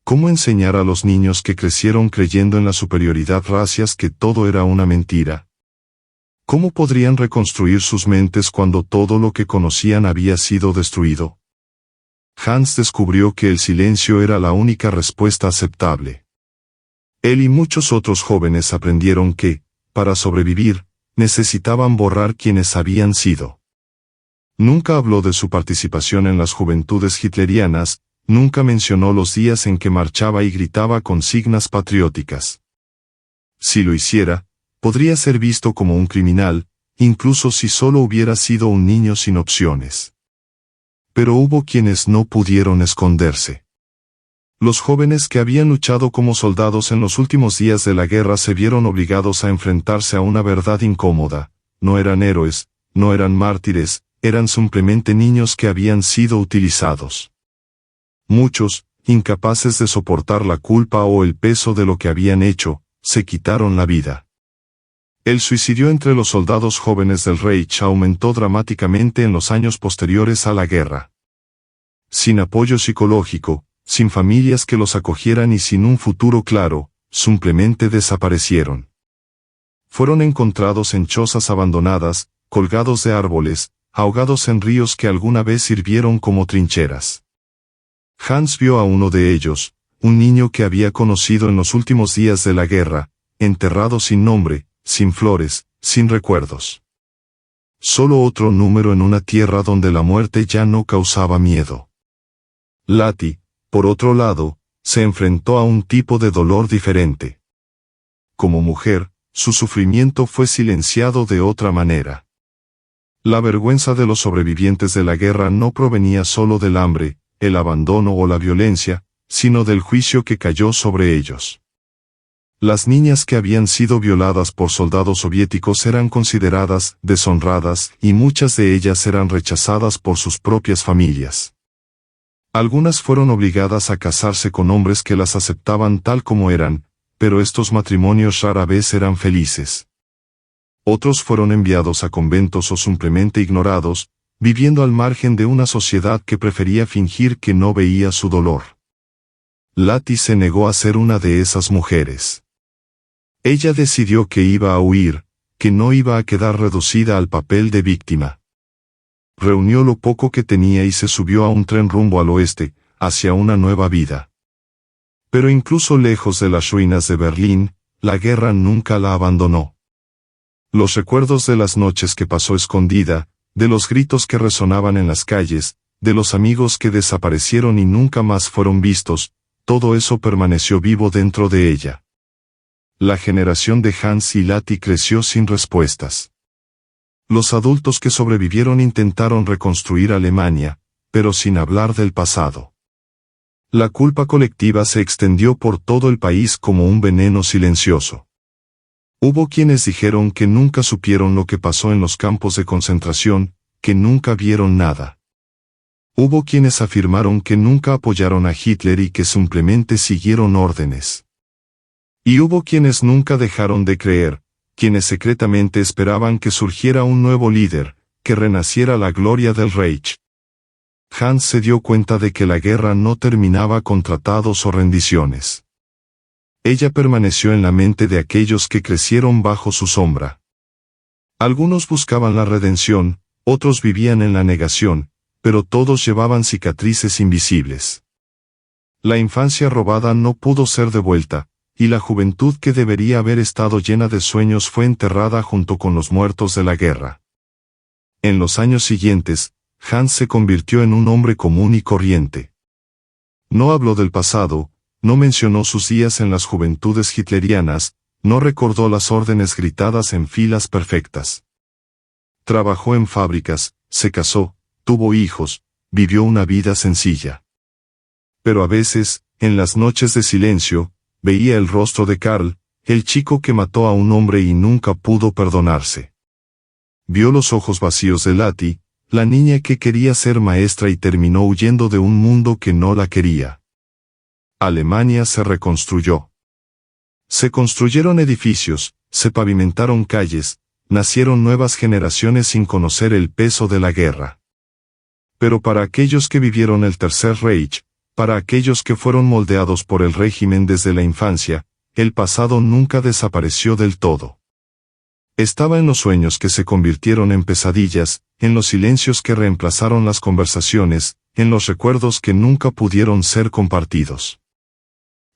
Speaker 1: ¿Cómo enseñar a los niños que crecieron creyendo en la superioridad racial que todo era una mentira? ¿Cómo podrían reconstruir sus mentes cuando todo lo que conocían había sido destruido? Hans descubrió que el silencio era la única respuesta aceptable. Él y muchos otros jóvenes aprendieron que, para sobrevivir, necesitaban borrar quienes habían sido. Nunca habló de su participación en las juventudes hitlerianas, nunca mencionó los días en que marchaba y gritaba consignas patrióticas. Si lo hiciera, podría ser visto como un criminal, incluso si solo hubiera sido un niño sin opciones. Pero hubo quienes no pudieron esconderse. Los jóvenes que habían luchado como soldados en los últimos días de la guerra se vieron obligados a enfrentarse a una verdad incómoda: no eran héroes, no eran mártires, eran simplemente niños que habían sido utilizados. Muchos, incapaces de soportar la culpa o el peso de lo que habían hecho, se quitaron la vida. El suicidio entre los soldados jóvenes del Reich aumentó dramáticamente en los años posteriores a la guerra. Sin apoyo psicológico, sin familias que los acogieran y sin un futuro claro, simplemente desaparecieron. Fueron encontrados en chozas abandonadas, colgados de árboles, ahogados en ríos que alguna vez sirvieron como trincheras. Hans vio a uno de ellos, un niño que había conocido en los últimos días de la guerra, enterrado sin nombre, sin flores, sin recuerdos. Solo otro número en una tierra donde la muerte ya no causaba miedo. Lati, por otro lado, se enfrentó a un tipo de dolor diferente. Como mujer, su sufrimiento fue silenciado de otra manera. La vergüenza de los sobrevivientes de la guerra no provenía solo del hambre, el abandono o la violencia, sino del juicio que cayó sobre ellos. Las niñas que habían sido violadas por soldados soviéticos eran consideradas deshonradas y muchas de ellas eran rechazadas por sus propias familias. Algunas fueron obligadas a casarse con hombres que las aceptaban tal como eran, pero estos matrimonios rara vez eran felices. Otros fueron enviados a conventos o simplemente ignorados, viviendo al margen de una sociedad que prefería fingir que no veía su dolor. Lati se negó a ser una de esas mujeres. Ella decidió que iba a huir, que no iba a quedar reducida al papel de víctima. Reunió lo poco que tenía y se subió a un tren rumbo al oeste, hacia una nueva vida. Pero incluso lejos de las ruinas de Berlín, la guerra nunca la abandonó. Los recuerdos de las noches que pasó escondida, de los gritos que resonaban en las calles, de los amigos que desaparecieron y nunca más fueron vistos, todo eso permaneció vivo dentro de ella. La generación de Hans y Lati creció sin respuestas. Los adultos que sobrevivieron intentaron reconstruir Alemania, pero sin hablar del pasado. La culpa colectiva se extendió por todo el país como un veneno silencioso. Hubo quienes dijeron que nunca supieron lo que pasó en los campos de concentración, que nunca vieron nada. Hubo quienes afirmaron que nunca apoyaron a Hitler y que simplemente siguieron órdenes. Y hubo quienes nunca dejaron de creer, quienes secretamente esperaban que surgiera un nuevo líder, que renaciera la gloria del Reich. Hans se dio cuenta de que la guerra no terminaba con tratados o rendiciones. Ella permaneció en la mente de aquellos que crecieron bajo su sombra. Algunos buscaban la redención, otros vivían en la negación, pero todos llevaban cicatrices invisibles. La infancia robada no pudo ser devuelta, y la juventud que debería haber estado llena de sueños fue enterrada junto con los muertos de la guerra. En los años siguientes, Hans se convirtió en un hombre común y corriente. No habló del pasado, no mencionó sus días en las juventudes hitlerianas, no recordó las órdenes gritadas en filas perfectas. Trabajó en fábricas, se casó, tuvo hijos, vivió una vida sencilla. Pero a veces, en las noches de silencio, veía el rostro de Karl, el chico que mató a un hombre y nunca pudo perdonarse. Vio los ojos vacíos de Lati, la niña que quería ser maestra y terminó huyendo de un mundo que no la quería. Alemania se reconstruyó. Se construyeron edificios, se pavimentaron calles, nacieron nuevas generaciones sin conocer el peso de la guerra. Pero para aquellos que vivieron el Tercer Reich, para aquellos que fueron moldeados por el régimen desde la infancia, el pasado nunca desapareció del todo. Estaba en los sueños que se convirtieron en pesadillas, en los silencios que reemplazaron las conversaciones, en los recuerdos que nunca pudieron ser compartidos.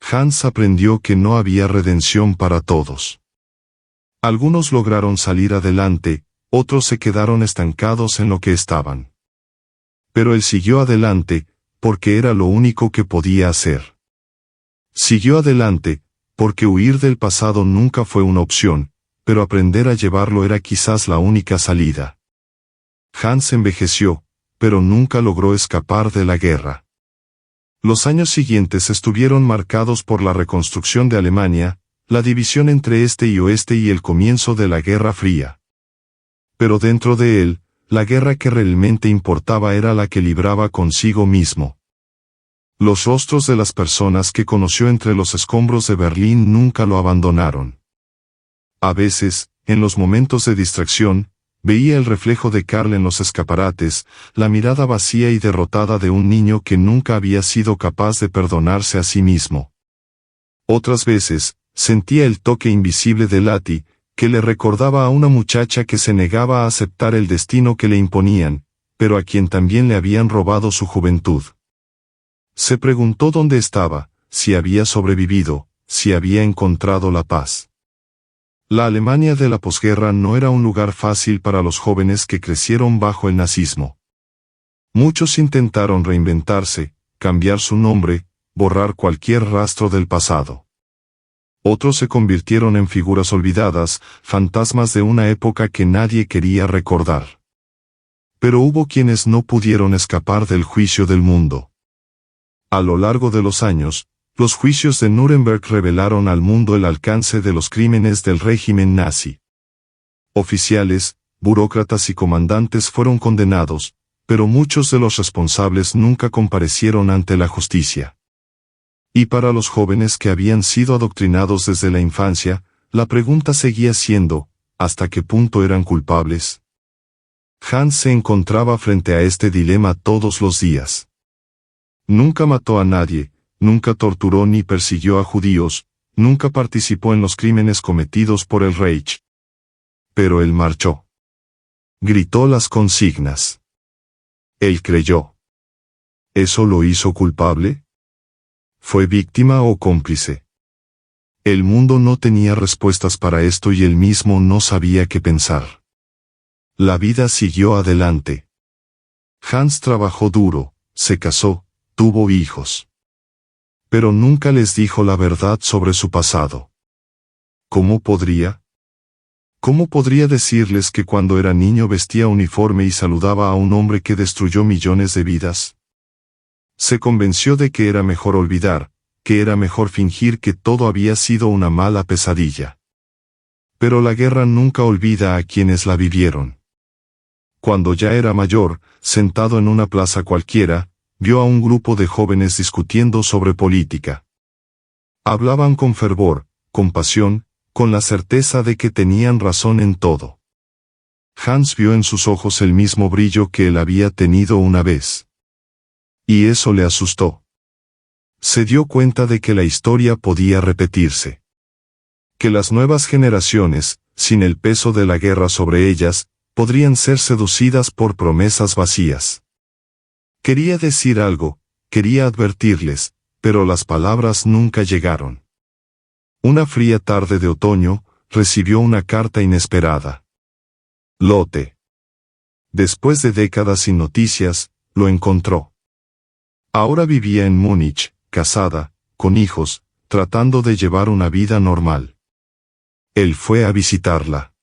Speaker 1: Hans aprendió que no había redención para todos. Algunos lograron salir adelante, otros se quedaron estancados en lo que estaban. Pero él siguió adelante, porque era lo único que podía hacer. Siguió adelante, porque huir del pasado nunca fue una opción, pero aprender a llevarlo era quizás la única salida. Hans envejeció, pero nunca logró escapar de la guerra. Los años siguientes estuvieron marcados por la reconstrucción de Alemania, la división entre este y oeste y el comienzo de la Guerra Fría. Pero dentro de él, la guerra que realmente importaba era la que libraba consigo mismo. Los rostros de las personas que conoció entre los escombros de Berlín nunca lo abandonaron. A veces, en los momentos de distracción, veía el reflejo de Karl en los escaparates, la mirada vacía y derrotada de un niño que nunca había sido capaz de perdonarse a sí mismo. Otras veces, sentía el toque invisible de Lati, que le recordaba a una muchacha que se negaba a aceptar el destino que le imponían, pero a quien también le habían robado su juventud. Se preguntó dónde estaba, si había sobrevivido, si había encontrado la paz. La Alemania de la posguerra no era un lugar fácil para los jóvenes que crecieron bajo el nazismo. Muchos intentaron reinventarse, cambiar su nombre, borrar cualquier rastro del pasado. Otros se convirtieron en figuras olvidadas, fantasmas de una época que nadie quería recordar. Pero hubo quienes no pudieron escapar del juicio del mundo. A lo largo de los años, Los juicios de Nuremberg revelaron al mundo el alcance de los crímenes del régimen nazi. Oficiales, burócratas y comandantes fueron condenados, pero muchos de los responsables nunca comparecieron ante la justicia. Y para los jóvenes que habían sido adoctrinados desde la infancia, la pregunta seguía siendo, ¿hasta qué punto eran culpables? Hans se encontraba frente a este dilema todos los días. Nunca mató a nadie, nunca torturó ni persiguió a judíos, nunca participó en los crímenes cometidos por el Reich. Pero él marchó. Gritó las consignas. Él creyó. ¿Eso lo hizo culpable? ¿Fue víctima o cómplice? El mundo no tenía respuestas para esto y él mismo no sabía qué pensar. La vida siguió adelante. Hans trabajó duro, se casó, tuvo hijos. Pero nunca les dijo la verdad sobre su pasado. ¿Cómo podría? ¿Cómo podría decirles que cuando era niño vestía uniforme y saludaba a un hombre que destruyó millones de vidas? Se convenció de que era mejor olvidar, que era mejor fingir que todo había sido una mala pesadilla. Pero la guerra nunca olvida a quienes la vivieron. Cuando ya era mayor, sentado en una plaza cualquiera, vio a un grupo de jóvenes discutiendo sobre política. Hablaban con fervor, con pasión, con la certeza de que tenían razón en todo. Hans vio en sus ojos el mismo brillo que él había tenido una vez. Y eso le asustó. Se dio cuenta de que la historia podía repetirse. Que las nuevas generaciones, sin el peso de la guerra sobre ellas, podrían ser seducidas por promesas vacías. Quería decir algo, quería advertirles, pero las palabras nunca llegaron. Una fría tarde de otoño, recibió una carta inesperada. Lotte. Después de décadas sin noticias, lo encontró. Ahora vivía en Múnich, casada, con hijos, tratando de llevar una vida normal. Él fue a visitarla.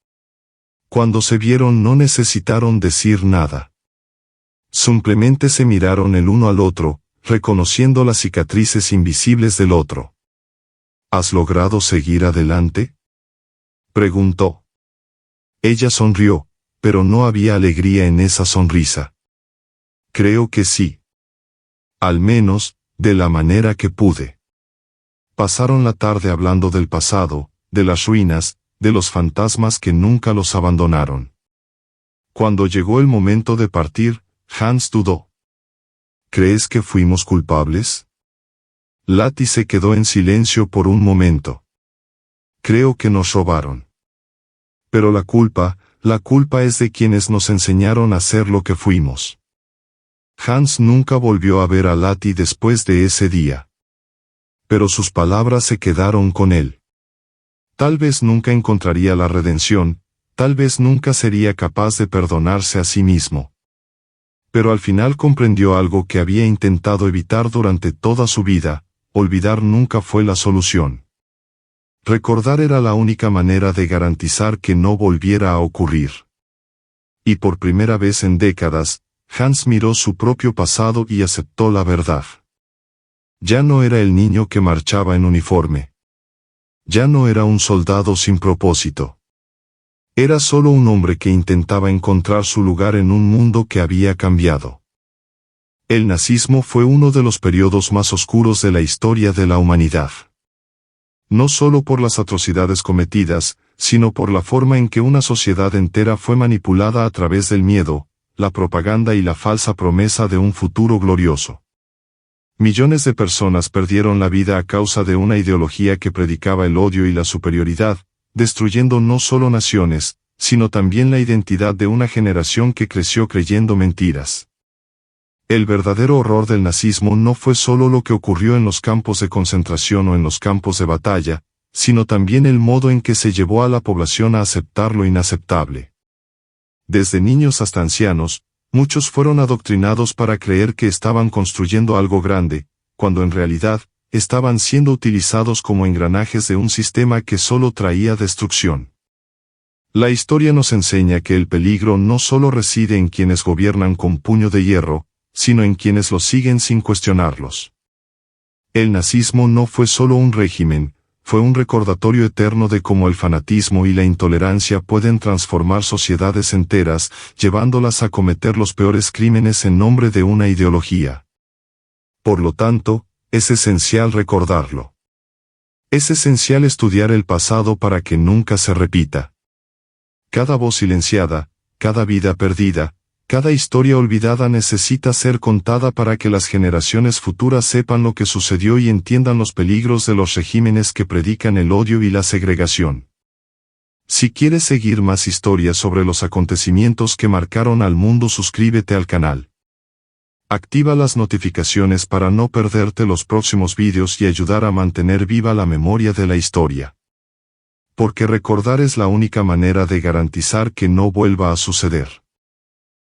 Speaker 1: Cuando se vieron no necesitaron decir nada. Simplemente se miraron el uno al otro, reconociendo las cicatrices invisibles del otro. ¿Has logrado seguir adelante?, preguntó. Ella sonrió, pero no había alegría en esa sonrisa. Creo que sí. Al menos, de la manera que pude. Pasaron la tarde hablando del pasado, de las ruinas, de los fantasmas que nunca los abandonaron. Cuando llegó el momento de partir, Hans dudó. ¿Crees que fuimos culpables? Lati se quedó en silencio por un momento. Creo que nos robaron. Pero la culpa es de quienes nos enseñaron a ser lo que fuimos. Hans nunca volvió a ver a Lati después de ese día. Pero sus palabras se quedaron con él. Tal vez nunca encontraría la redención, tal vez nunca sería capaz de perdonarse a sí mismo. Pero al final comprendió algo que había intentado evitar durante toda su vida: olvidar nunca fue la solución. Recordar era la única manera de garantizar que no volviera a ocurrir. Y por primera vez en décadas, Hans miró su propio pasado y aceptó la verdad. Ya no era el niño que marchaba en uniforme. Ya no era un soldado sin propósito. Era solo un hombre que intentaba encontrar su lugar en un mundo que había cambiado. El nazismo fue uno de los periodos más oscuros de la historia de la humanidad. No solo por las atrocidades cometidas, sino por la forma en que una sociedad entera fue manipulada a través del miedo, la propaganda y la falsa promesa de un futuro glorioso. Millones de personas perdieron la vida a causa de una ideología que predicaba el odio y la superioridad, destruyendo no solo naciones, sino también la identidad de una generación que creció creyendo mentiras. El verdadero horror del nazismo no fue solo lo que ocurrió en los campos de concentración o en los campos de batalla, sino también el modo en que se llevó a la población a aceptar lo inaceptable. Desde niños hasta ancianos, muchos fueron adoctrinados para creer que estaban construyendo algo grande, cuando en realidad, estaban siendo utilizados como engranajes de un sistema que solo traía destrucción. La historia nos enseña que el peligro no solo reside en quienes gobiernan con puño de hierro, sino en quienes lo siguen sin cuestionarlos. El nazismo no fue solo un régimen, fue un recordatorio eterno de cómo el fanatismo y la intolerancia pueden transformar sociedades enteras, llevándolas a cometer los peores crímenes en nombre de una ideología. Por lo tanto, es esencial recordarlo. Es esencial estudiar el pasado para que nunca se repita. Cada voz silenciada, cada vida perdida, cada historia olvidada necesita ser contada para que las generaciones futuras sepan lo que sucedió y entiendan los peligros de los regímenes que predican el odio y la segregación. Si quieres seguir más historias sobre los acontecimientos que marcaron al mundo, suscríbete al canal. Activa las notificaciones para no perderte los próximos vídeos y ayudar a mantener viva la memoria de la historia. Porque recordar es la única manera de garantizar que no vuelva a suceder.